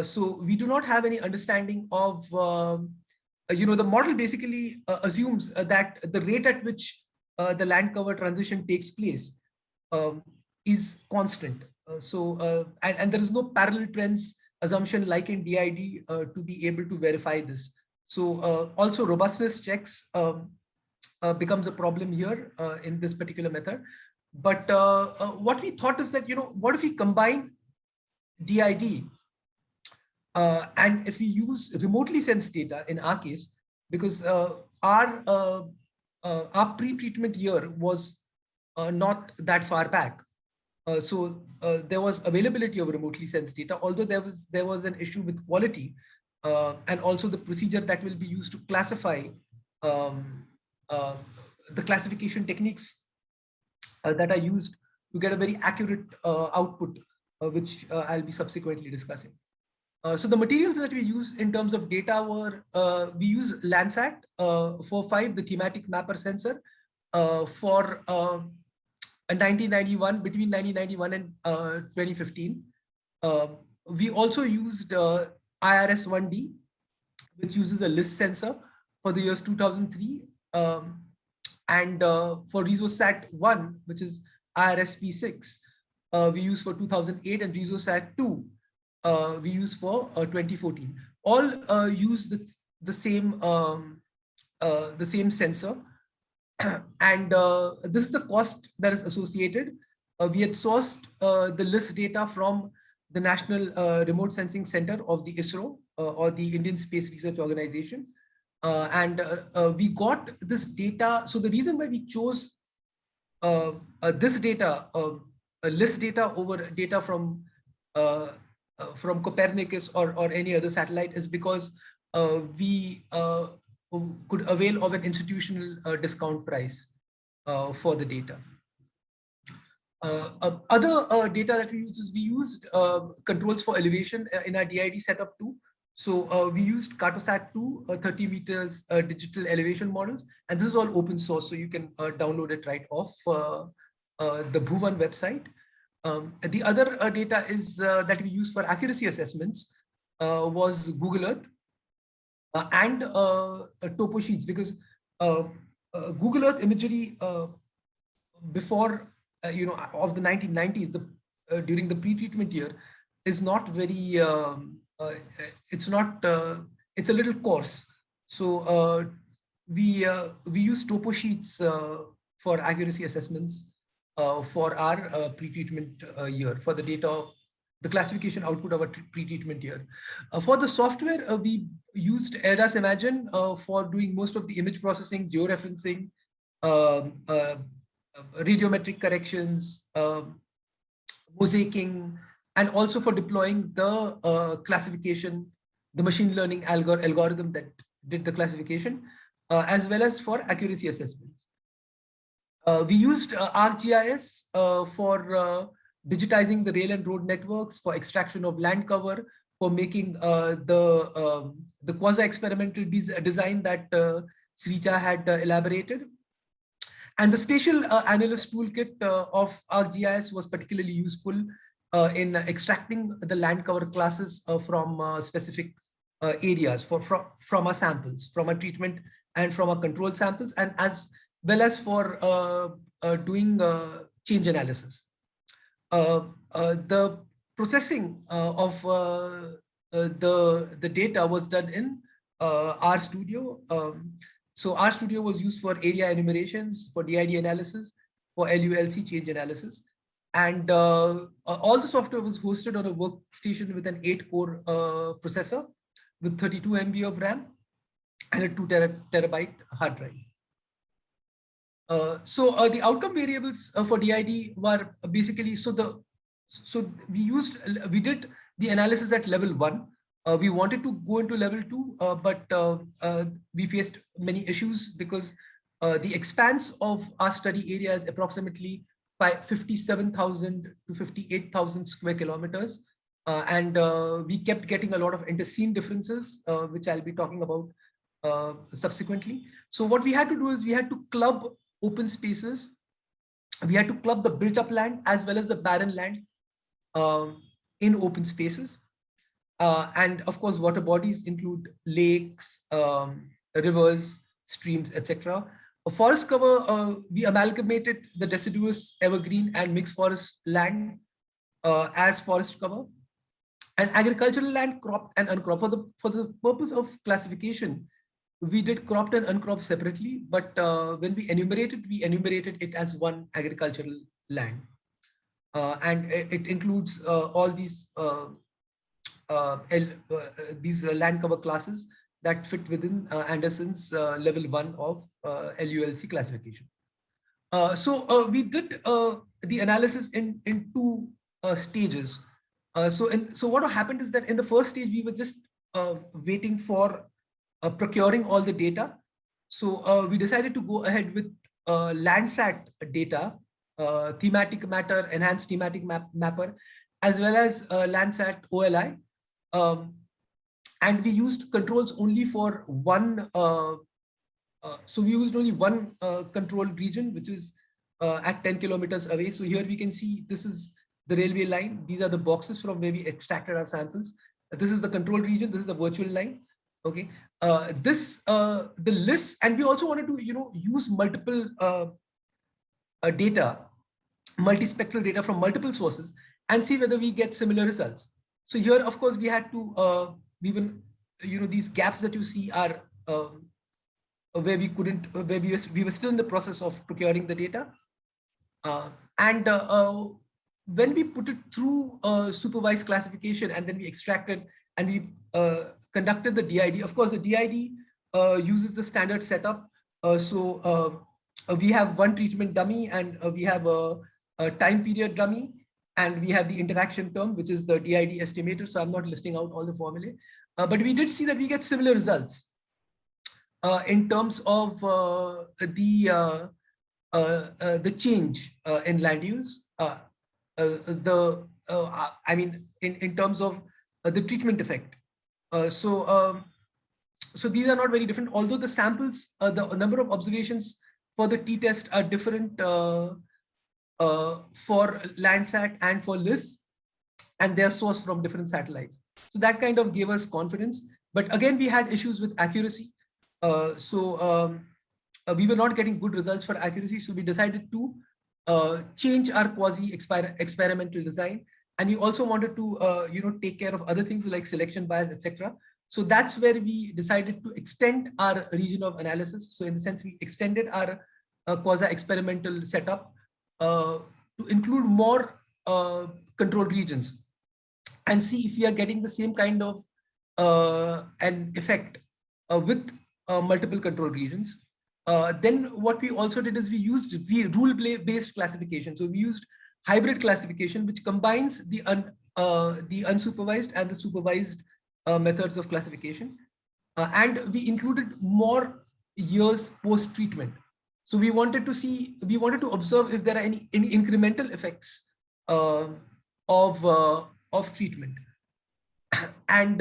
So we do not have any understanding of, the model basically assumes that the rate at which the land cover transition takes place is constant. And there is no parallel trends assumption like in DID to be able to verify this. So also robustness checks becomes a problem here in this particular method. But what we thought is that, what if we combine DID and if we use remotely sensed data in our case, because our pre-treatment year was not that far back. So there was availability of remotely sensed data, although there was an issue with quality and also the procedure that will be used to classify the classification techniques that are used to get a very accurate output, which I'll be subsequently discussing. So the materials that we used in terms of data were, we used Landsat 4.5, the thematic mapper sensor for 1991, between 1991 and 2015. We also used IRS-1D, which uses a list sensor for the years 2003. And for ResoSat-1, which is IRS-P6, we use for 2008, and ResoSat-2 we use for 2014. All use the same sensor, and this is the cost that is associated. We had sourced the list data from the National Remote Sensing Center of the ISRO or the Indian Space Research Organization, and we got this data. So the reason why we chose this data, list data over data from Copernicus or any other satellite is because we could avail of an institutional discount price for the data. Other data that we used is we used controls for elevation in our DID setup too. So we used Cartosat-2 30 meters digital elevation models, and this is all open source, so you can download it right off the Bhuvan website. The other data is that we use for accuracy assessments was Google Earth and topo sheets, because Google Earth imagery before of the 1990s, during the pre-treatment year, is not very. It's a little coarse. So we use topo sheets for accuracy assessments for our pre-treatment year, for the data, the classification output of a pre-treatment year. For the software, we used ADAS Imagine for doing most of the image processing, georeferencing, radiometric corrections, mosaicing, and also for deploying the classification, the machine learning algorithm that did the classification, as well as for accuracy assessments. We used ArcGIS for digitizing the rail and road networks, for extraction of land cover, for making the quasi-experimental design that Sricha had elaborated. And the spatial analyst toolkit of ArcGIS was particularly useful in extracting the land cover classes from specific areas from our samples, from our treatment and from our control samples, and as well as for doing change analysis. The processing of the data was done in RStudio. So RStudio was used for area enumerations, for DID analysis, for LULC change analysis. And all the software was hosted on a workstation with an 8-core processor with 32 MB of RAM and a 2 terabyte hard drive. So the outcome variables for DID were basically, we did the analysis at level 1. We wanted to go into level 2, but we faced many issues because the expanse of our study area is approximately 57,000 to 58,000 square kilometers. And we kept getting a lot of interscene differences, which I'll be talking about subsequently. So what we had to do is we had to club open spaces. We had to club the built up land as well as the barren land in open spaces. And of course, water bodies include lakes, rivers, streams, etc. A forest cover, we amalgamated the deciduous, evergreen, and mixed forest land as forest cover. And agricultural land, cropped and uncropped. For the purpose of classification, we did cropped and uncropped separately, but when we enumerated it as one agricultural land. And it includes all these land cover classes that fit within Anderson's level 1 of LULC classification. So we did the analysis in 2 stages. So what happened is that in the first stage, we were just waiting for procuring all the data. So we decided to go ahead with Landsat data, thematic matter, enhanced thematic mapper, as well as Landsat OLI. And we used controls only for one. So we used only one control region, which is at 10 kilometers away. So here we can see this is the railway line. These are the boxes from where we extracted our samples. This is the control region. This is the virtual line. Okay. The list, and we also wanted to use multiple data, multispectral data from multiple sources, and see whether we get similar results. So here, of course, we had to these gaps that you see are where we couldn't, where we were still in the process of procuring the data, and when we put it through supervised classification, and then we extracted and we conducted the DID. Of course, the DID uses the standard setup. So we have one treatment dummy, and we have a time period dummy, and we have the interaction term, which is the DID estimator. So I'm not listing out all the formulae, but we did see that we get similar results in terms of the change in land use. I mean, in terms of the treatment effect. So these are not very different, although the samples, the number of observations for the t-test are different for Landsat and for LIS, and they are sourced from different satellites. So that kind of gave us confidence. But again, we had issues with accuracy. We were not getting good results for accuracy. So we decided to change our quasi-experimental design. And we also wanted to take care of other things like selection bias, etc. So that's where we decided to extend our region of analysis. So in the sense, we extended our quasi-experimental setup to include more control regions and see if we are getting the same kind of an effect with multiple control regions. Then what we also did is we used the rule-based classification. So we used hybrid classification, which combines the unsupervised and the supervised methods of classification. And we included more years post-treatment. So we wanted to observe if there are any incremental effects of treatment. And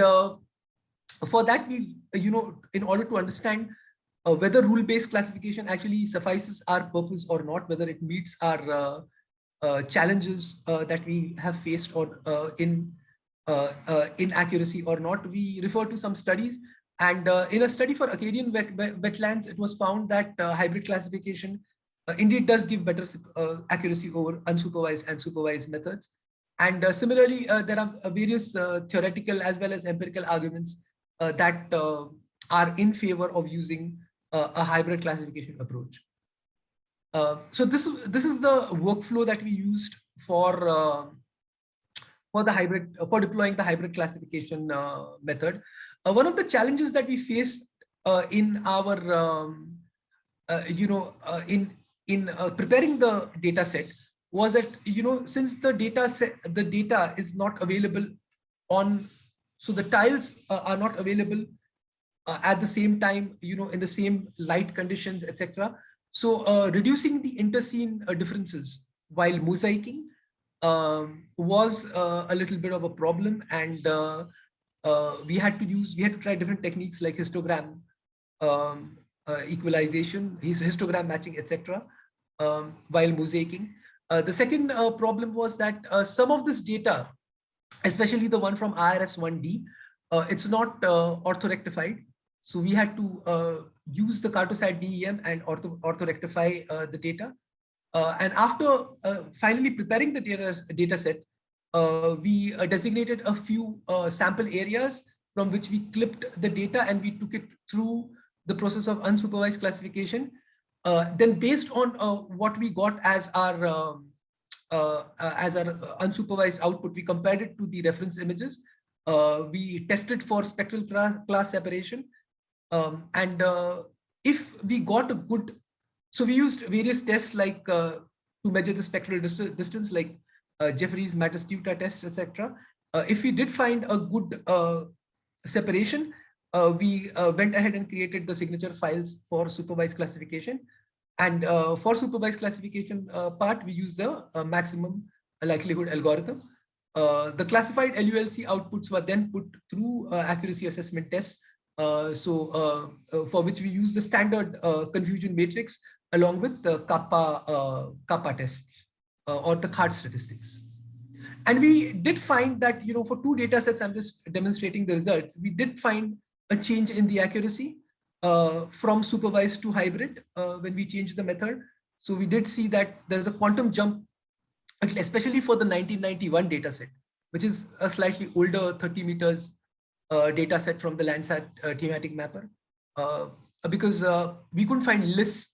for that, we, in order to understand whether rule-based classification actually suffices our purpose or not, whether it meets our challenges that we have faced or in accuracy or not, we refer to some studies. And in a study for Acadian wetlands, it was found that hybrid classification indeed does give better accuracy over unsupervised and supervised methods. And similarly, there are various theoretical as well as empirical arguments that are in favor of using a hybrid classification approach. So this is the workflow that we used for deploying the hybrid classification method. One of the challenges that we faced in our in preparing the data set was that since the data is not available on, so the tiles are not available at the same time, in the same light conditions, etc. So reducing the interscene differences while mosaicing was a little bit of a problem, and we had to try different techniques like histogram equalization, histogram matching, etc. While mosaicing. The second problem was that some of this data, especially the one from IRS 1D, it's not orthorectified. So we had to use the Cartosat DEM and orthorectify the data. And after finally preparing the data set, we designated a few sample areas from which we clipped the data and we took it through the process of unsupervised classification. Then based on what we got as our unsupervised output, we compared it to the reference images. We tested for spectral class separation. And if we got a good, so we used various tests like to measure the spectral distance, like Jeffrey's Matastuta tests, etc. If we did find a good separation, we went ahead and created the signature files for supervised classification. And for supervised classification part, we use the maximum likelihood algorithm. The classified LULC outputs were then put through accuracy assessment tests. For which we use the standard confusion matrix along with the kappa tests or the CARD statistics. And we did find that, for two data sets, I'm just demonstrating the results, we did find a change in the accuracy from supervised to hybrid when we changed the method. So we did see that there's a quantum jump, especially for the 1991 data set, which is a slightly older 30 meters data set from the Landsat thematic mapper, because we couldn't find LIS.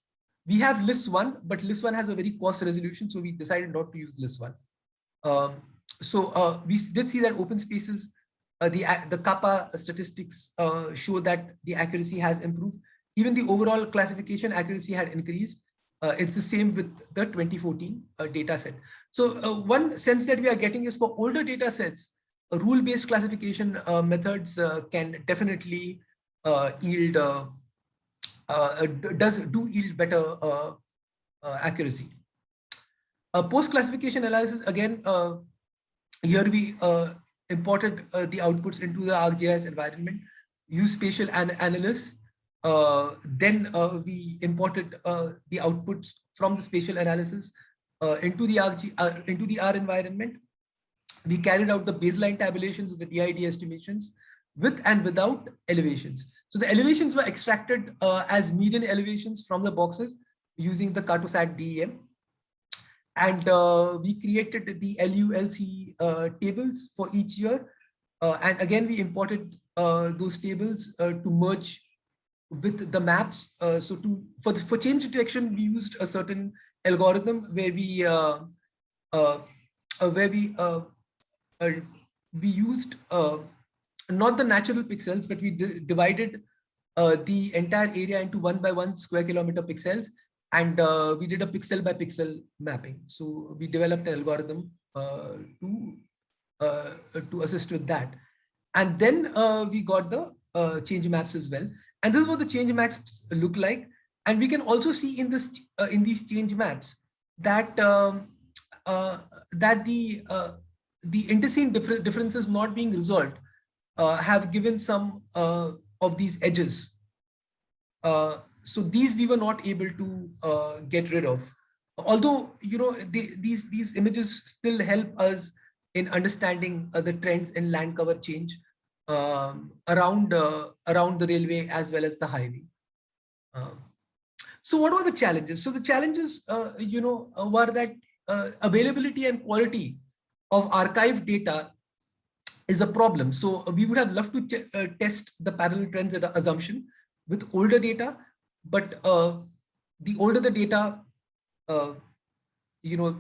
We have LIS1, but LIS1 has a very coarse resolution, so we decided not to use LIS1. We did see that open spaces, the kappa statistics show that the accuracy has improved. Even the overall classification accuracy had increased. It's the same with the 2014 data set. So one sense that we are getting is for older data sets, rule-based classification methods can definitely yield better accuracy. Post-classification analysis, again, here we imported the outputs into the ArcGIS environment, used spatial analysis. Then we imported the outputs from the spatial analysis into the R environment. We carried out the baseline tabulations of the DID estimations with and without elevations. So the elevations were extracted as median elevations from the boxes using the Cartosat DEM. And we created the LULC tables for each year. And again, we imported those tables to merge with the maps. So for change detection, we used a certain algorithm where we used not the natural pixels, but we divided the entire area into 1 by 1 square kilometer pixels, and we did a pixel by pixel mapping. So we developed an algorithm to assist with that, and then we got the change maps as well. And this is what the change maps look like. And we can also see in this in these change maps that that the interscene differences not being resolved have given some of these edges. So these we were not able to get rid of. Although, you know, these images still help us in understanding the trends in land cover change around the railway as well as the highway. So what were the challenges? So the challenges, you know, were that availability and quality of archived data is a problem. So we would have loved to test the parallel trends assumption with older data, but the older the data, you know,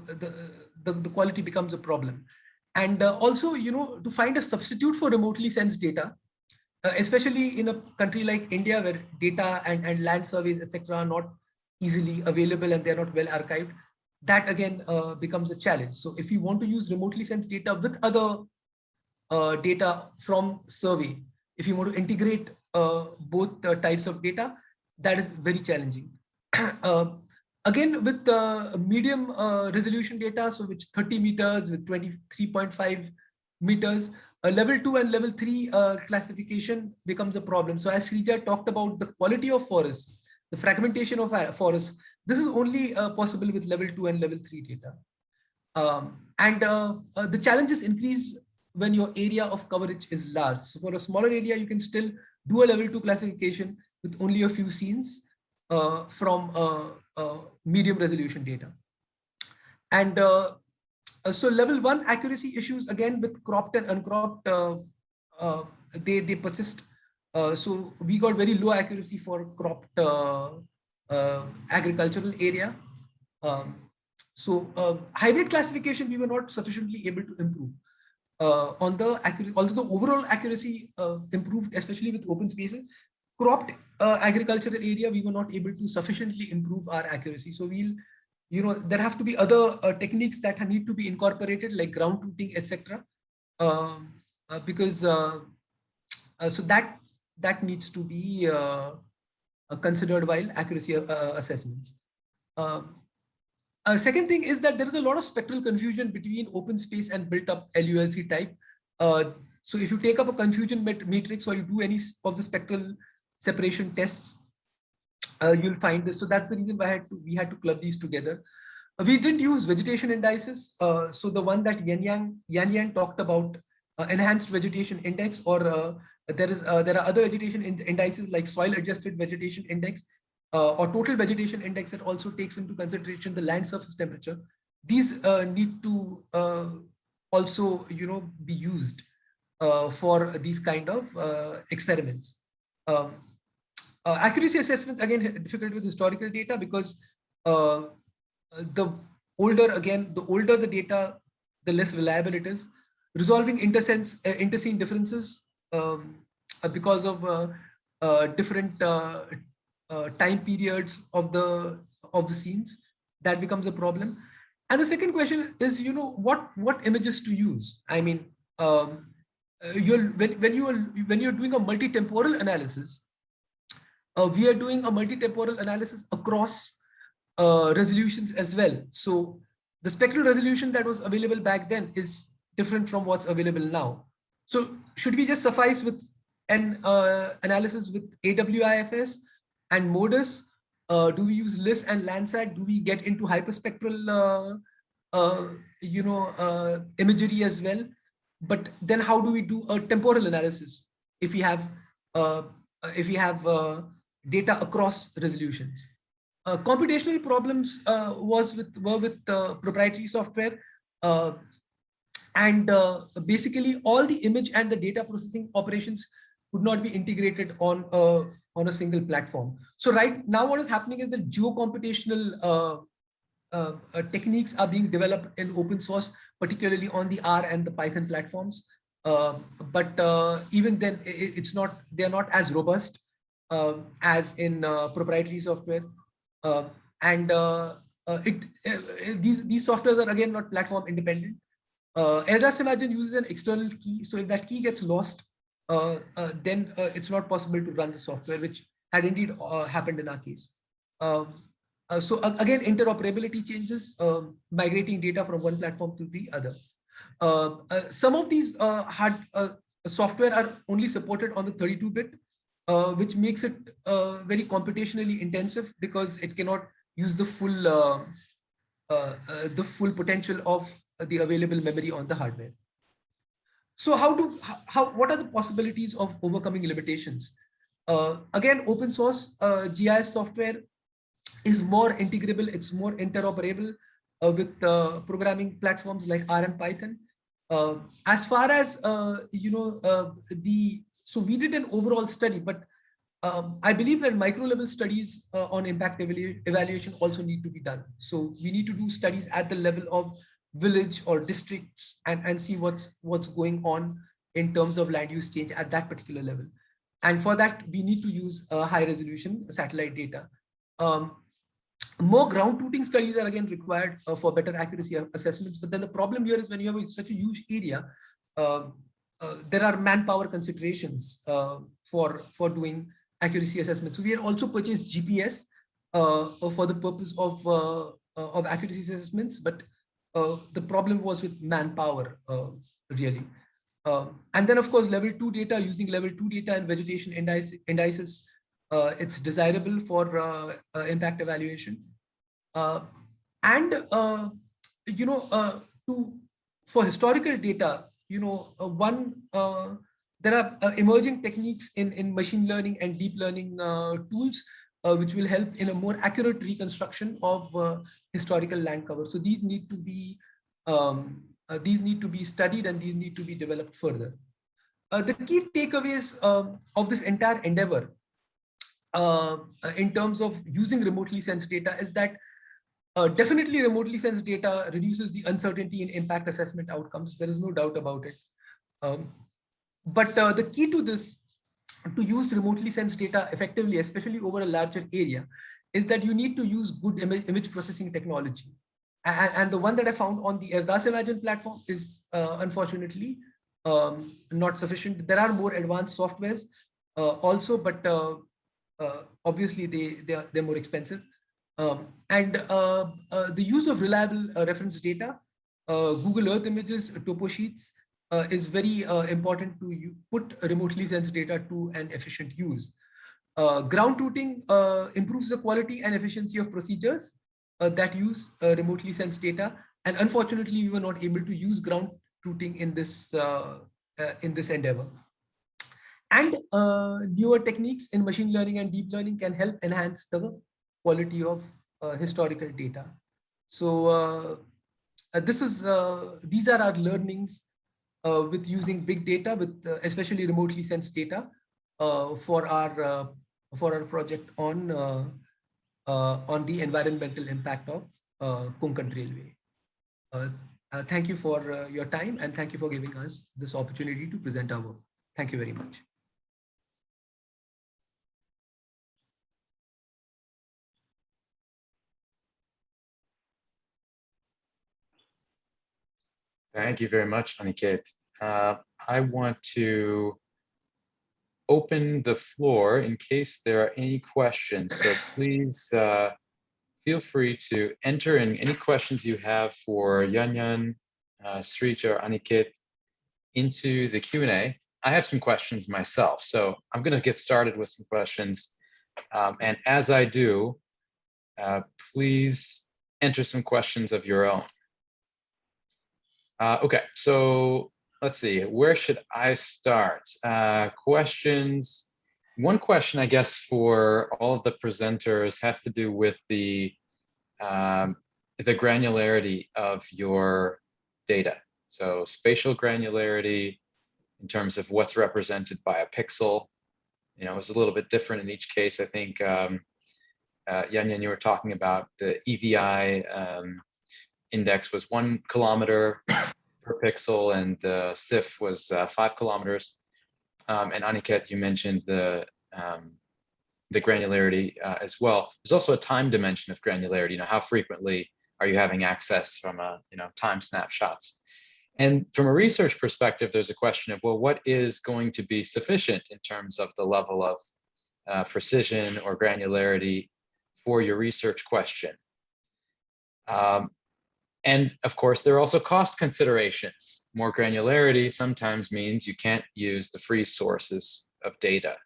the quality becomes a problem. And also, you know, to find a substitute for remotely sensed data, especially in a country like India, where data and land surveys, etc., are not easily available and they're not well archived, that again becomes a challenge. So if you want to use remotely sensed data with other data from survey, if you want to integrate both types of data, that is very challenging. Again, with medium resolution data, so which 30 meters with 23.5 meters, level 2 and level 3 classification becomes a problem. So as Srija talked about the quality of forests, the fragmentation of forests, this is only possible with level 2 and level 3 data. The challenges increase when your area of coverage is large. So for a smaller area, you can still do a level 2 classification with only a few scenes from medium resolution data. And so level 1 accuracy issues, again, with cropped and uncropped, they persist. So we got very low accuracy for cropped agricultural area. Hybrid classification, we were not sufficiently able to improve. On the accuracy, although the overall accuracy improved, especially with open spaces, cropped agricultural area, we were not able to sufficiently improve our accuracy. So we'll, you know, there have to be other techniques that need to be incorporated, like ground truthing, etc. Because so that needs to be considered while accuracy assessments. Second thing is that there is a lot of spectral confusion between open space and built up LULC type. So if you take up a confusion matrix or you do any of the spectral separation tests, you'll find this. So that's the reason why we had to club these together. We didn't use vegetation indices. So the one that Yan Yan talked about, enhanced vegetation index, or there are other vegetation indices like soil adjusted vegetation index, or total vegetation index that also takes into consideration the land surface temperature. These need to also, you know, be used for these kind of experiments. Accuracy assessments, again, difficult with historical data, because the older the data, the less reliable it is. Resolving interscene differences because of different time periods of the scenes, that becomes a problem. And the second question is, you know, what images to use. I mean, when you're doing a multi-temporal analysis, we are doing a multi-temporal analysis across resolutions as well. So the spectral resolution that was available back then is different from what's available now. So should we just suffice with an analysis with AWIFS and MODIS? Do we use LIS and Landsat? Do we get into hyperspectral imagery as well? But then how do we do a temporal analysis if we have data across resolutions? Computational problems were with proprietary software, and basically all the image and the data processing operations would not be integrated on a single platform. So right now what is happening is that geo-computational techniques are being developed in open source, particularly on the R and the Python platforms. But even then, they're not as robust as in proprietary software. These softwares are again not platform independent. Erdas Imagine uses an external key. So if that key gets lost, then it's not possible to run the software, which had indeed happened in our case. So again, interoperability changes, migrating data from one platform to the other. Some of these software are only supported on the 32-bit, which makes it very computationally intensive because it cannot use the full potential of the available memory on the hardware. So what are the possibilities of overcoming limitations? Again, open source GIS software is more integrable, it's more interoperable with programming platforms like R and Python. As far as so we did an overall study, but I believe that micro level studies on impact evaluation also need to be done. So we need to do studies at the level of village or districts and see what's going on in terms of land use change at that particular level. And for that, we need to use high resolution satellite data. More ground truthing studies are again required for better accuracy assessments. But then the problem here is when you have such a huge area, there are manpower considerations for doing accuracy assessments. So we had also purchased GPS for the purpose of accuracy assessments, but the problem was with manpower really. And then of course, level 2 data, using level 2 data and vegetation indices, it's desirable for impact evaluation. For historical data, there are emerging techniques in machine learning and deep learning tools, which will help in a more accurate reconstruction of historical land cover. So these need to be studied and these need to be developed further. The key takeaways of this entire endeavor in terms of using remotely sensed data is that definitely remotely sensed data reduces the uncertainty in impact assessment outcomes. There is no doubt about it. But the key to this, to use remotely sensed data effectively, especially over a larger area, is that you need to use good image processing technology. And the one that I found on the Erdas Imagine platform is unfortunately not sufficient. There are more advanced softwares also, but obviously they're more expensive. The use of reliable reference data, Google Earth images, topo sheets, is very important to put remotely sensed data to an efficient use. Ground truthing improves the quality and efficiency of procedures that use remotely sensed data. And unfortunately, we were not able to use ground truthing in this endeavor. And newer techniques in machine learning and deep learning can help enhance the quality of historical data. So these are our learnings with using big data, with especially remotely sensed data for our project on the environmental impact of Konkan Railway. Thank you for your time, and thank you for giving us this opportunity to present our work. Thank you very much. Thank you very much, Aniket. I want to open the floor in case there are any questions. So please feel free to enter in any questions you have for Yanyan, Srija, or Aniket into the Q&A. I have some questions myself, so I'm going to get started with some questions. And as I do, please enter some questions of your own. Okay, so let's see, where should I start? Questions. One question, I guess, for all of the presenters has to do with the granularity of your data. So spatial granularity, in terms of what's represented by a pixel. You know, it was a little bit different in each case. I think, Yan, you were talking about the EVI index was 1 kilometer per pixel, and the CIF was 5 kilometers. And Aniket, you mentioned the granularity as well. There's also a time dimension of granularity. You know, how frequently are you having access from time snapshots? And from a research perspective, there's a question of, well, what is going to be sufficient in terms of the level of precision or granularity for your research question? And of course, there are also cost considerations. More granularity sometimes means you can't use the free sources of data.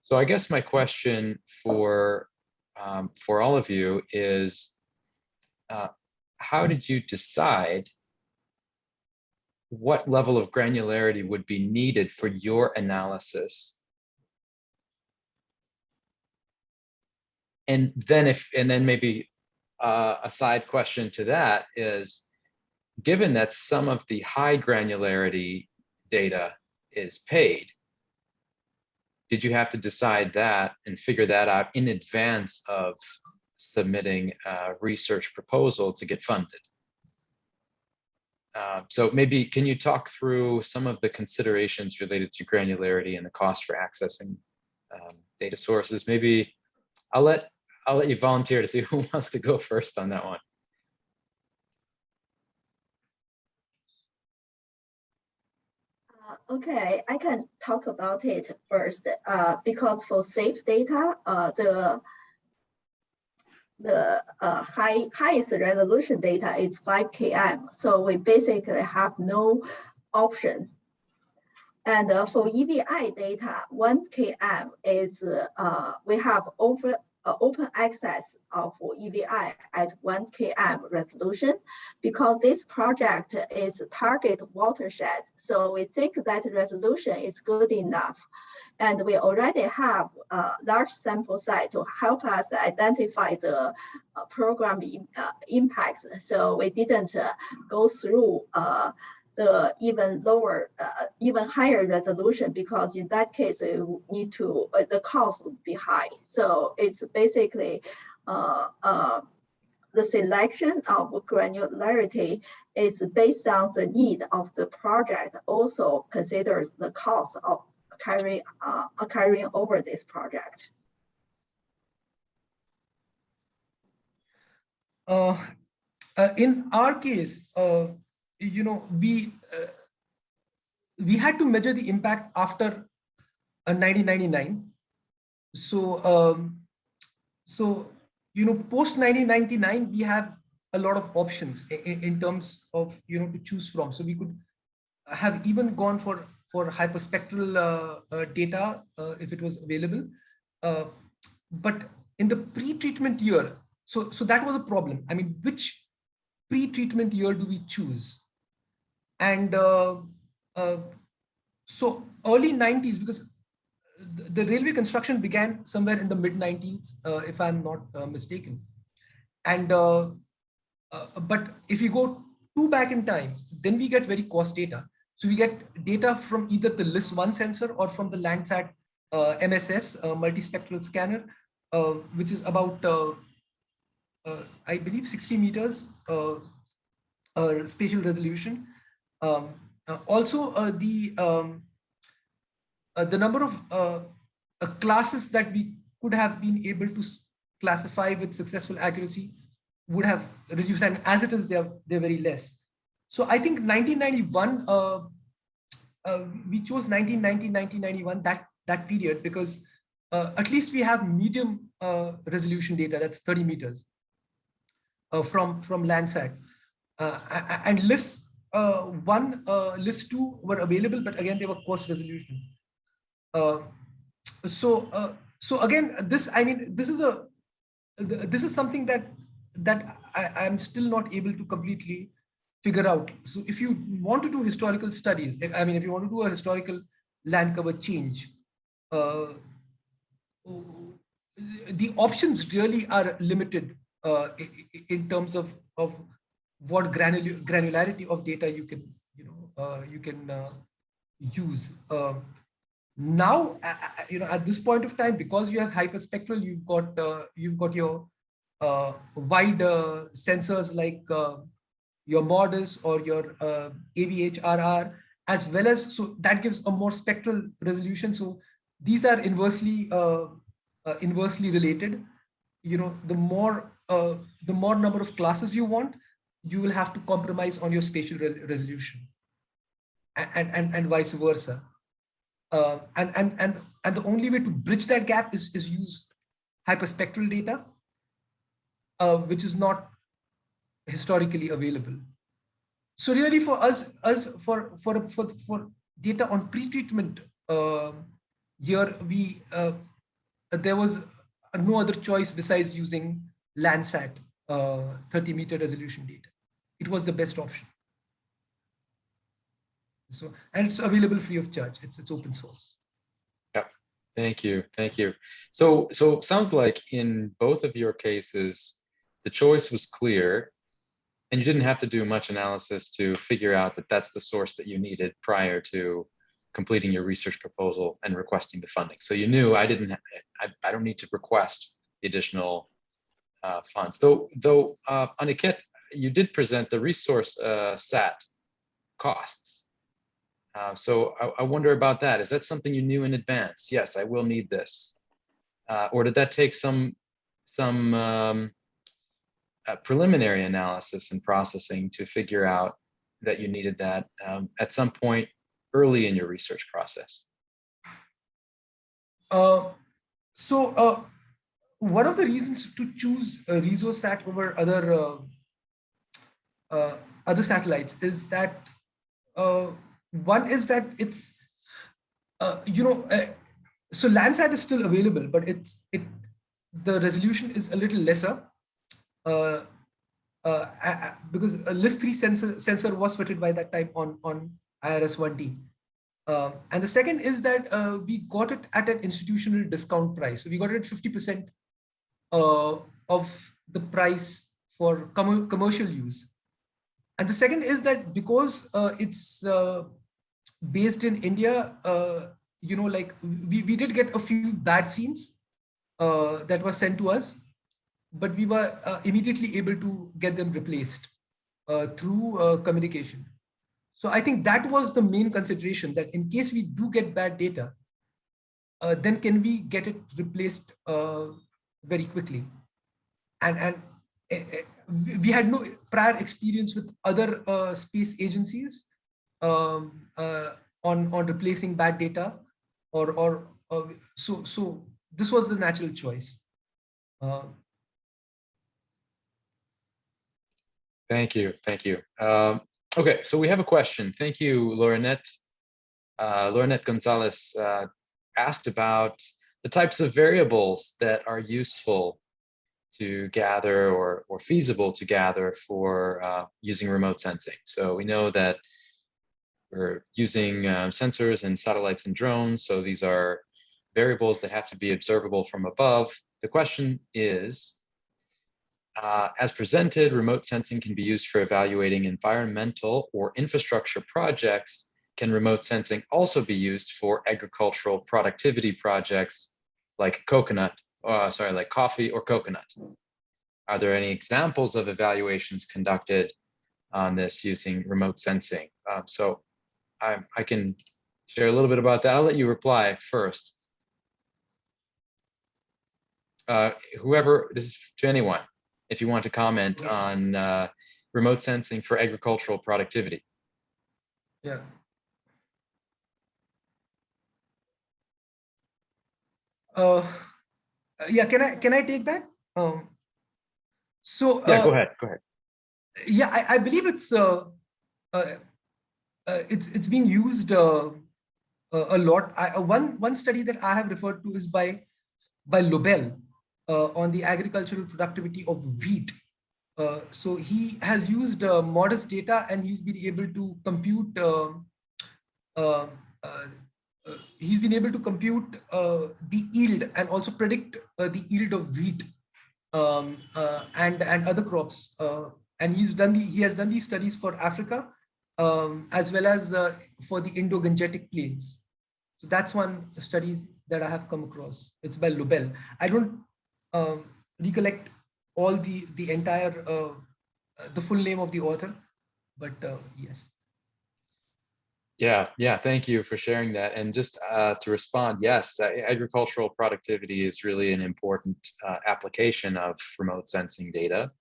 So I guess my question for all of you is, how did you decide what level of granularity would be needed for your analysis? And then maybe a side question to that is, given that some of the high granularity data is paid, did you have to decide that and figure that out in advance of submitting a research proposal to get funded? So maybe can you talk through some of the considerations related to granularity and the cost for accessing data sources? Maybe I'll let you volunteer to see who wants to go first on that one. Okay, I can talk about it first because for safe data, the highest resolution data is 5 km. So we basically have no option. And for EVI data, 1 km is, we have open access of EVI at 1 km resolution, because this project is target watersheds. So we think that resolution is good enough. And we already have a large sample size to help us identify the program impacts. So we didn't go through the even higher resolution, because in that case, you need to, the cost would be high. So it's basically the selection of granularity is based on the need of the project, also considers the cost of carrying over this project. In our case, you know, we had to measure the impact after 1999. So, you know, post 1999, we have a lot of options in terms of, you know, to choose from. So we could have even gone for hyperspectral data if it was available. But in the pre-treatment year, so that was a problem. I mean, which pre-treatment year do we choose? And so early 90s, because the railway construction began somewhere in the mid 90s, if I'm not mistaken. And but if you go too back in time, then we get very cost data. So we get data from either the LIS-1 sensor or from the Landsat MSS, multispectral scanner, which is about, I believe, 60 meters spatial resolution. Also, the number of classes that we could have been able to classify with successful accuracy would have reduced, and as it is, they're very less. So I think 1991, we chose 1990, 1991, that period, because at least we have medium resolution data, that's 30 meters from Landsat. And LIS-1, LIS-2 were available, but again, they were coarse resolution. So again, this is something that I'm still not able to completely figure out. So if you want to do historical studies, I mean, if you want to do a historical land cover change, the options really are limited in terms of what granularity of data you can use. Now, at this point of time, because you have hyperspectral, you've got your wide sensors like your MODIS or your AVHRR, as well as, so that gives a more spectral resolution. So these are inversely related. The more number of classes you want, you will have to compromise on your spatial resolution, and vice versa. And the only way to bridge that gap is use hyperspectral data, which is not historically available. So really, for us for data on pre-treatment here, there was no other choice besides using Landsat 30-meter resolution data. It was the best option. So, and it's available free of charge. It's open source. Yeah, thank you. So sounds like in both of your cases, the choice was clear, and you didn't have to do much analysis to figure out that that's the source that you needed prior to completing your research proposal and requesting the funding. So you knew I don't need to request the additional funds. Though Aniket, you did present the resource SAT costs. So I wonder about that. Is that something you knew in advance? Yes, I will need this. Or did that take some preliminary analysis and processing to figure out that you needed that at some point early in your research process? So one of the reasons to choose ResoSat over other satellites is that one is that it's so Landsat is still available, but the resolution is a little lesser because a LIS3 sensor was fitted by that time on IRS-1D. And the second is that we got it at an institutional discount price. So we got it at 50% of the price for commercial use. And the second is that because it's based in India, like we did get a few bad scenes that were sent to us, but we were immediately able to get them replaced through communication. So I think that was the main consideration, that in case we do get bad data, then can we get it replaced very quickly? And we had no prior experience with other space agencies on replacing bad data, so this was the natural choice. Thank you. Okay, so we have a question. Thank you, Laurenette. Laurenette Gonzalez asked about the types of variables that are useful to gather or feasible to gather for using remote sensing. So we know that we're using sensors and satellites and drones. So these are variables that have to be observable from above. The question is, as presented, remote sensing can be used for evaluating environmental or infrastructure projects. Can remote sensing also be used for agricultural productivity projects like like coffee or coconut? Are there any examples of evaluations conducted on this using remote sensing? So I can share a little bit about that. I'll let you reply first. Whoever, this is to anyone, if you want to comment on remote sensing for agricultural productivity. Yeah. Yeah, can I take that? So yeah, go ahead. Yeah, I believe it's being used a lot. One study that I have referred to is by Lobel on the agricultural productivity of wheat. So he has used modest data, and he's been able to compute the yield and also predict the yield of wheat and other crops. And he has done these studies for Africa as well as for the Indo-Gangetic plains. So that's one study that I have come across. It's by Lobel. I don't recollect all the entire, the full name of the author, but yes. Yeah, thank you for sharing that. And just to respond, yes, agricultural productivity is really an important application of remote sensing data.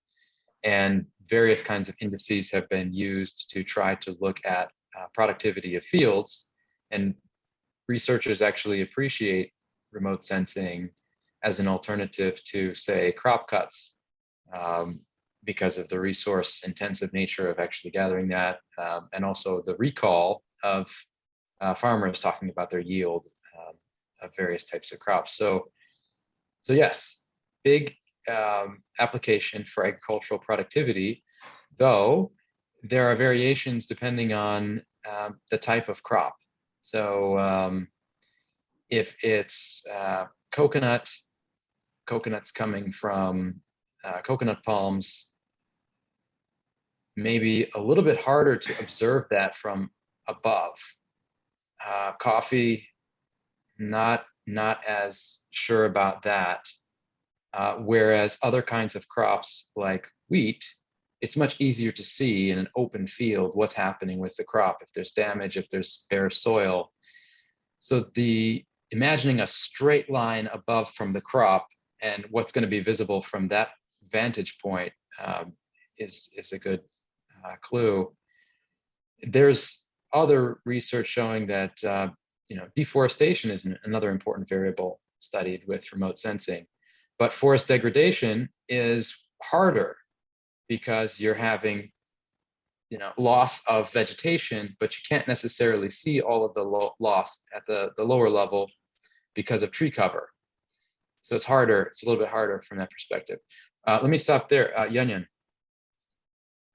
And various kinds of indices have been used to try to look at productivity of fields. And researchers actually appreciate remote sensing as an alternative to, say, crop cuts, because of the resource intensive nature of actually gathering that, and also the recall of farmers talking about their yield of various types of crops. So yes, big application for agricultural productivity, though there are variations depending on the type of crop. So if it's coconuts coming from coconut palms, maybe a little bit harder to observe that from above. Coffee, not as sure about that. Whereas other kinds of crops like wheat, it's much easier to see in an open field what's happening with the crop, if there's damage, if there's bare soil. So imagining a straight line above from the crop and what's going to be visible from that vantage point is a good clue. There's other research showing that deforestation is another important variable studied with remote sensing, but forest degradation is harder because you're having loss of vegetation, but you can't necessarily see all of the loss at the lower level because of tree cover. So it's harder. It's a little bit harder from that perspective. Let me stop there. Yanyan.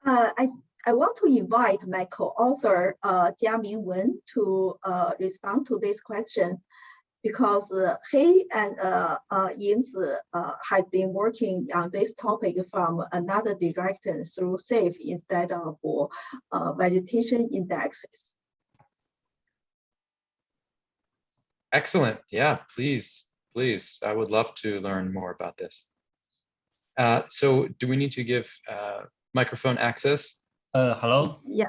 I want to invite my co-author, Jiaming Wen, to respond to this question, because he and Yingzi had been working on this topic from another direction through SAFE instead of vegetation indexes. Excellent. Yeah, please. I would love to learn more about this. So do we need to give microphone access? Hello? Yeah.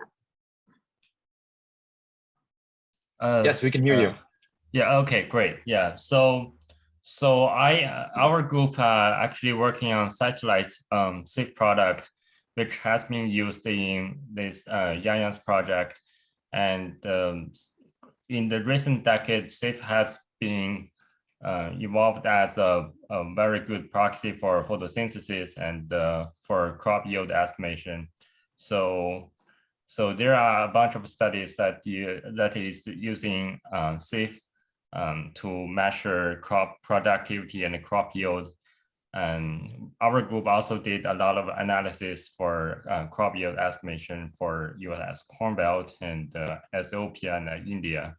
Yes, we can hear you. Yeah, okay, great. Yeah, so our group actually working on satellite SAFE product, which has been used in this Yanyan's project. And in the recent decade, SAFE has been evolved as a very good proxy for photosynthesis and for crop yield estimation. So there are a bunch of studies that is using SAFE to measure crop productivity and crop yield. And our group also did a lot of analysis for crop yield estimation for US Corn Belt and Ethiopia and India.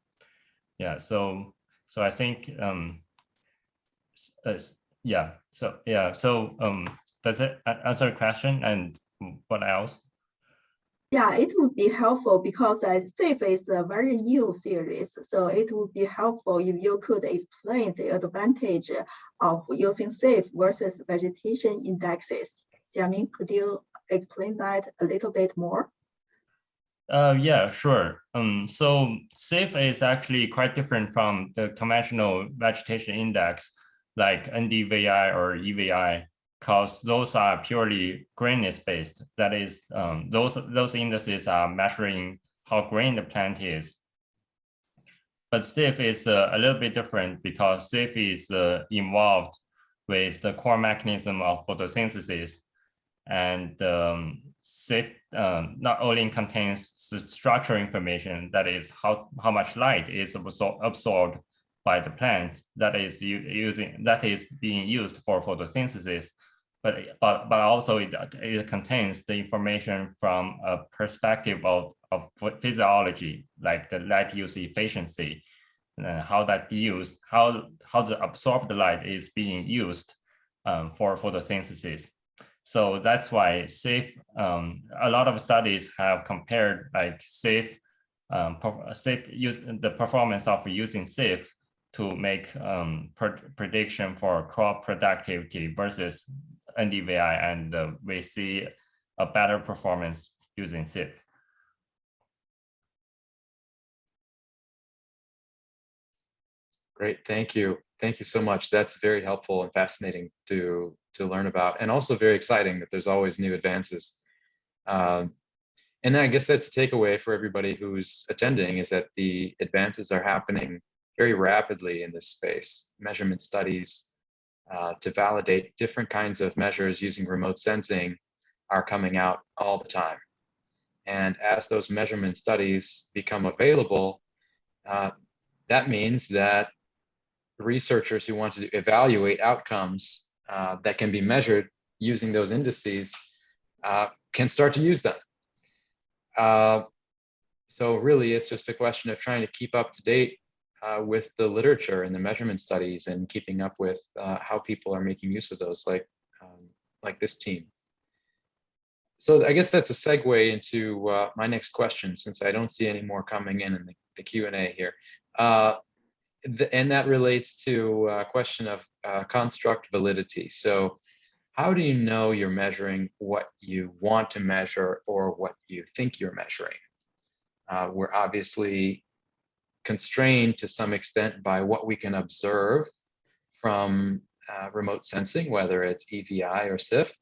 Yeah, so I think does it answer the question? And what else? Yeah, it would be helpful because SAFE is a very new series. So it would be helpful if you could explain the advantage of using SAFE versus vegetation indexes. Jiaming, could you explain that a little bit more? Yeah, sure. So SAFE is actually quite different from the conventional vegetation index like NDVI or EVI, because those are purely grainness based. That is, those indices are measuring how green the plant is. But SAFE is a little bit different because SAFE is involved with the core mechanism of photosynthesis. And SAFE not only contains structural information, that is how much light is absorbed by the plant that is being used for photosynthesis, but also it contains the information from a perspective of physiology, like the light use efficiency, how the absorbed light is being used for photosynthesis. So that's why SAFE, a lot of studies have compared like SAFE, the performance of using SAFE to make prediction for crop productivity versus NDVI, and we see a better performance using SAFE. Great, thank you. Thank you so much. That's very helpful and fascinating to learn about, and also very exciting that there's always new advances. And then I guess that's a takeaway for everybody who's attending, is that the advances are happening very rapidly in this space. Measurement studies to validate different kinds of measures using remote sensing are coming out all the time. And as those measurement studies become available, that means that researchers who want to evaluate outcomes that can be measured using those indices can start to use them. So really, it's just a question of trying to keep up to date with the literature and the measurement studies, and keeping up with how people are making use of those, like this team. So I guess that's a segue into my next question, since I don't see any more coming in the Q&A here. And that relates to a question of construct validity. So how do you know you're measuring what you want to measure or what you think you're measuring? We're obviously constrained to some extent by what we can observe from remote sensing, whether it's EVI or SIF.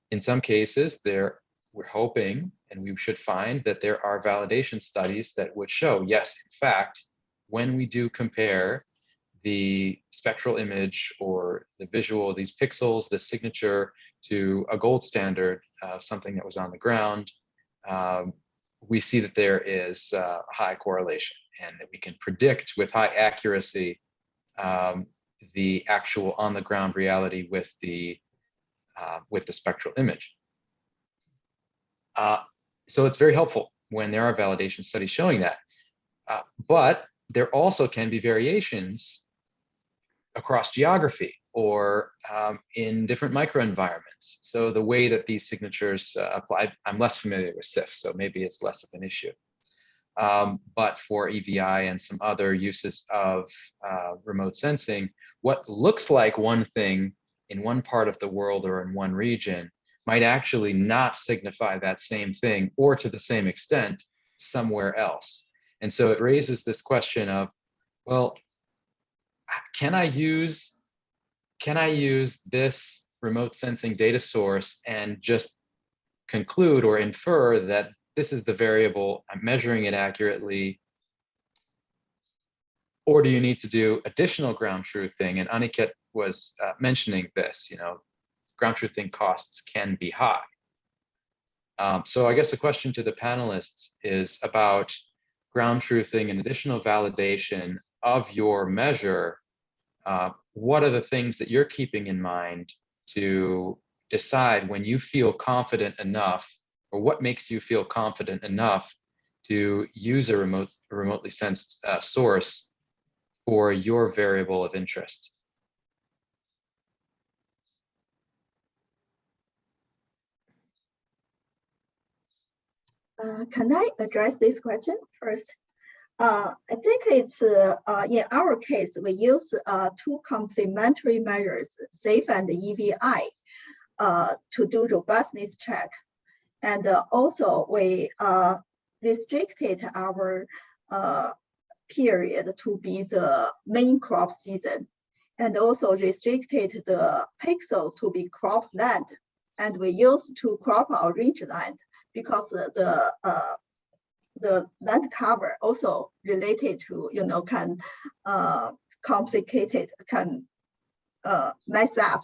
In some cases, we're hoping, and we should find, that there are validation studies that would show, yes, in fact, when we do compare the spectral image or the visual, these pixels, the signature, to a gold standard of something that was on the ground, we see that there is high correlation, and that we can predict with high accuracy the actual on-the-ground reality with the spectral image. So it's very helpful when there are validation studies showing that. But there also can be variations across geography or in different microenvironments. So the way that these signatures apply, I'm less familiar with SIF, so maybe it's less of an issue. But for EVI and some other uses of remote sensing, what looks like one thing in one part of the world or in one region might actually not signify that same thing, or to the same extent, somewhere else. And so it raises this question of, well, can I use this remote sensing data source and just conclude or infer that this is the variable, I'm measuring it accurately? Or do you need to do additional ground truthing? And Aniket was mentioning this, ground truthing costs can be high. So I guess the question to the panelists is about ground truthing and additional validation of your measure. What are the things that you're keeping in mind to decide when you feel confident enough, or what makes you feel confident enough to use a remotely sensed source for your variable of interest? Can I address this question first? I think it's in our case, we use two complementary measures, SAFE and EVI, to do robustness check. And also we restricted our period to be the main crop season, and also restricted the pixel to be crop land. And we used to crop our rangeland because the land cover also related to, can complicated, can mess up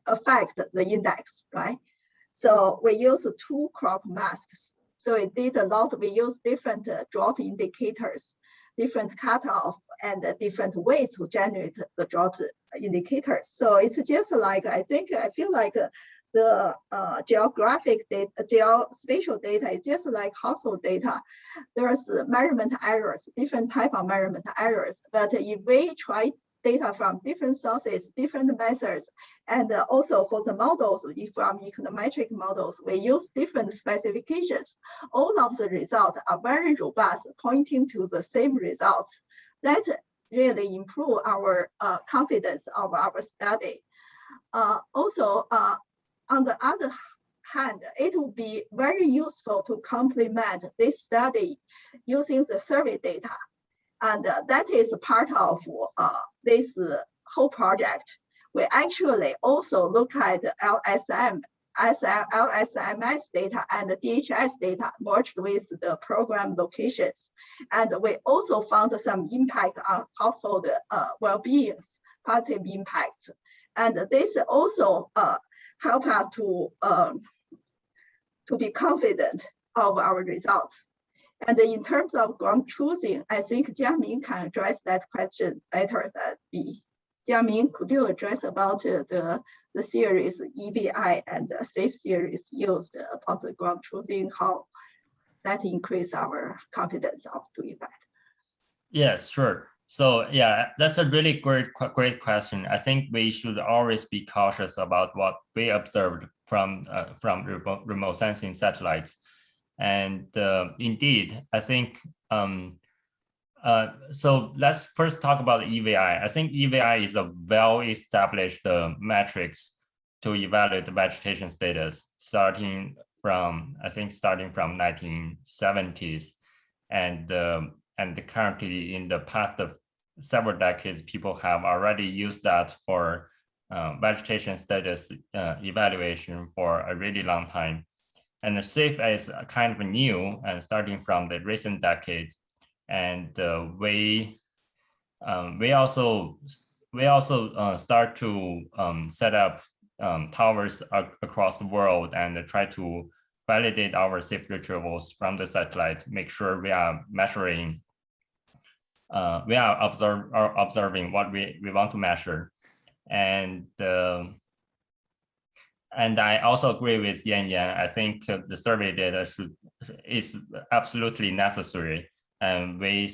affect the index, right? So we use two crop masks. So it did a lot. We use different drought indicators, different cutoff, and different ways to generate the drought indicators. So it's just like, I feel like the geographic data, geospatial data is just like household data. There's measurement errors, different type of measurement errors. But if we try data from different sources, different methods, and also for the models, from econometric models, we use different specifications. All of the results are very robust, pointing to the same results. That really improve our confidence of our study. Also, on the other hand, it would be very useful to complement this study using the survey data. And that is part of this whole project. We actually also look at LSMS data and the DHS data merged with the program locations. And we also found some impact on household well-being, positive impacts. And this also help us to be confident of our results. And in terms of ground truthing, I think Jiaming can address that question better than me. Jiaming, could you address about the series EVI and the SAFE series used about the ground truthing, how that increase our confidence of doing that? Yes, sure. So yeah, that's a really great question. I think we should always be cautious about what we observed from remote sensing satellites. And indeed, I think, so let's first talk about EVI. I think EVI is a well-established metrics to evaluate the vegetation status starting from 1970s. And currently in the past of several decades, people have already used that for vegetation status evaluation for a really long time. And the SAFE is kind of new and starting from the recent decade. And we also start to set up towers across the world and try to validate our SAFE retrievals from the satellite, make sure we are measuring, we are observing what we want to measure. And I also agree with Yan. I think the survey data is absolutely necessary. And I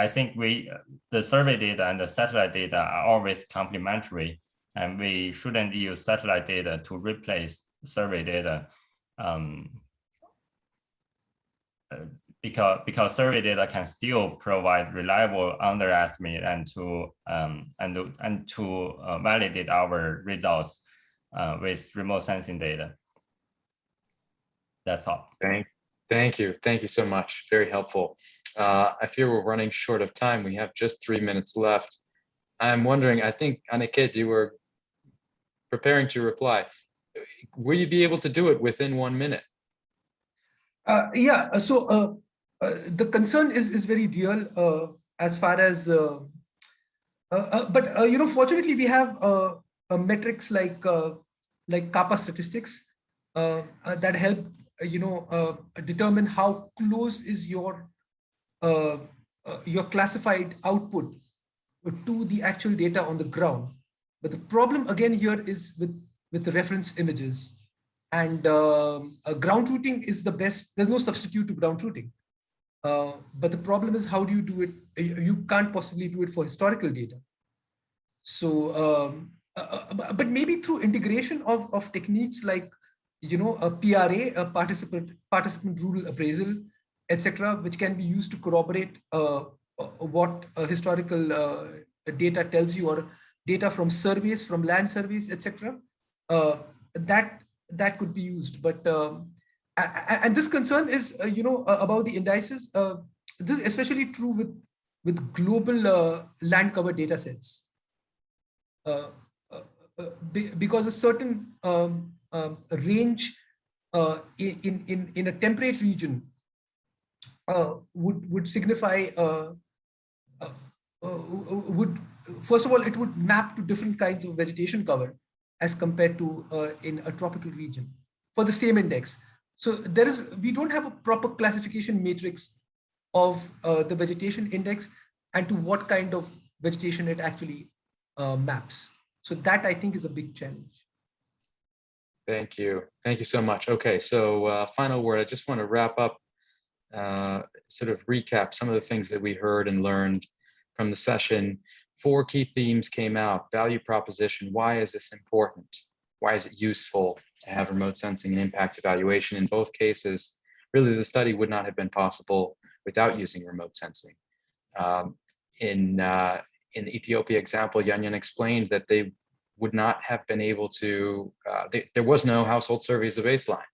think the survey data and the satellite data are always complementary, and we shouldn't use satellite data to replace survey data. Because survey data can still provide reliable underestimate and to validate our results with remote sensing data. That's all. Thank you so much. Very helpful. I fear we're running short of time. We have just 3 minutes left. I'm wondering, I think Aniket, you were preparing to reply. Will you be able to do it within 1 minute? Yeah, so the concern is very real as far as, but fortunately we have metrics like kappa statistics that help determine how close is your classified output to the actual data on the ground. But the problem again here is with the reference images. And ground truthing is the best. There's no substitute to ground truthing. But the problem is, how do you do it? You can't possibly do it for historical data. So, but maybe through integration of techniques like, a PRA, a participant rural appraisal, etc., which can be used to corroborate what historical data tells you, or data from surveys, from land surveys, etc. That could be used, but and this concern is about the indices. This is especially true with global land cover data sets, because a certain range in a temperate region would signify first of all, it would map to different kinds of vegetation cover as compared to in a tropical region for the same index. So we don't have a proper classification matrix of the vegetation index and to what kind of vegetation it actually maps. So that, I think, is a big challenge. Thank you so much. Okay, so final word. I just want to wrap up, sort of recap some of the things that we heard and learned from the session. 4 key themes came out: value proposition, why is this important? Why is it useful to have remote sensing and impact evaluation? In both cases, really the study would not have been possible without using remote sensing. In the Ethiopia example, Yanyan explained that they would not have been able to, there was no household survey as a baseline.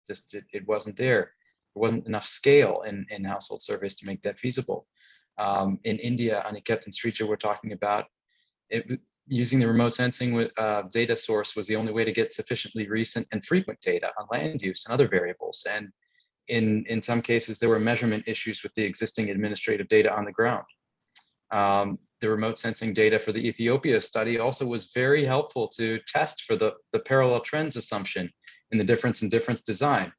Just it wasn't there. There wasn't enough scale in household surveys to make that feasible. In India, Aniket and Srija were talking about it, using the remote sensing data source was the only way to get sufficiently recent and frequent data on land use and other variables. And in some cases, there were measurement issues with the existing administrative data on the ground. The remote sensing data for the Ethiopia study also was very helpful to test for the parallel trends assumption in the difference design.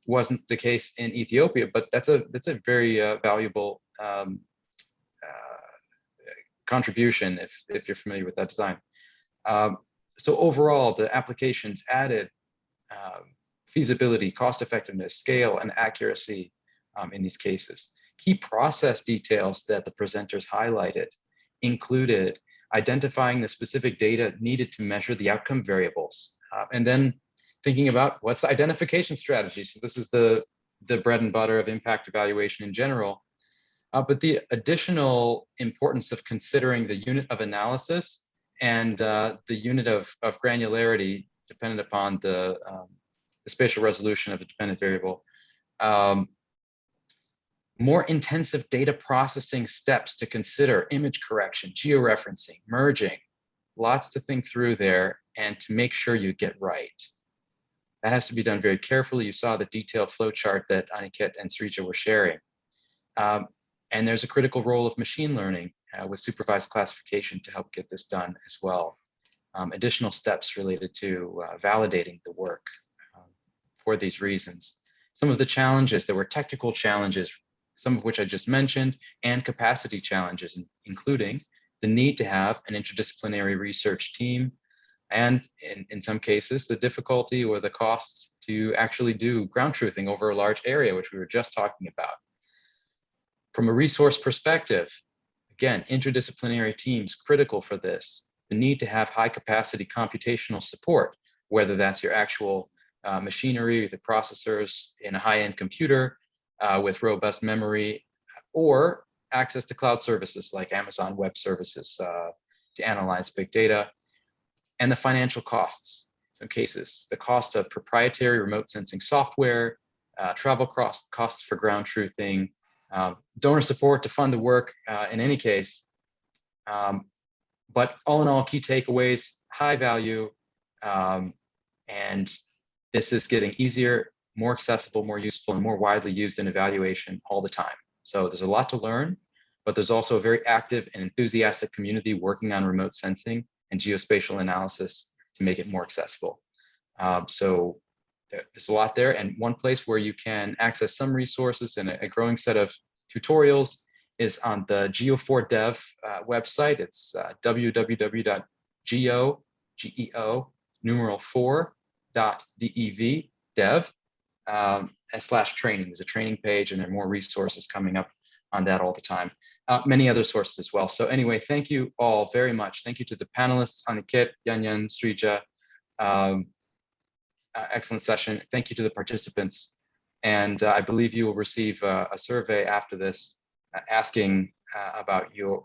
Wasn't the case in Ethiopia, but that's a very valuable contribution if you're familiar with that design. So overall, the applications added feasibility, cost effectiveness, scale, and accuracy in these cases. Key process details that the presenters highlighted included identifying the specific data needed to measure the outcome variables, and then thinking about what's the identification strategy. So this is the bread and butter of impact evaluation in general. But the additional importance of considering the unit of analysis and the unit of granularity dependent upon the spatial resolution of a dependent variable. More intensive data processing steps to consider: image correction, georeferencing, merging, lots to think through there and to make sure you get right. That has to be done very carefully. You saw the detailed flow chart that Aniket and Srija were sharing. And there's a critical role of machine learning with supervised classification to help get this done as well. Additional steps related to validating the work for these reasons. Some of the challenges, there were technical challenges, some of which I just mentioned, and capacity challenges, including the need to have an interdisciplinary research team, and in some cases, the difficulty or the costs to actually do ground truthing over a large area, which we were just talking about. From a resource perspective, again, interdisciplinary teams critical for this. The need to have high capacity computational support, whether that's your actual machinery, the processors in a high-end computer with robust memory, or access to cloud services like Amazon Web Services to analyze big data, and the financial costs. In some cases, the cost of proprietary remote sensing software, travel costs for ground truthing, donor support to fund the work in any case. But all in all, key takeaways: high value, and this is getting easier, more accessible, more useful, and more widely used in evaluation all the time. So there's a lot to learn, but there's also a very active and enthusiastic community working on remote sensing and geospatial analysis to make it more accessible. So there's a lot there, and one place where you can access some resources and a growing set of tutorials is on the Geo4Dev website. It's www.geo4.dev/training. There's a training page, and there are more resources coming up on that all the time. Many other sources as well. So anyway, thank you all very much. Thank you to the panelists, Aniket, Yanyan, Srija. Excellent session. Thank you to the participants. And I believe you will receive a survey after this asking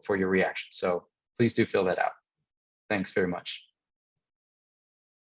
for your reaction. So please do fill that out. Thanks very much.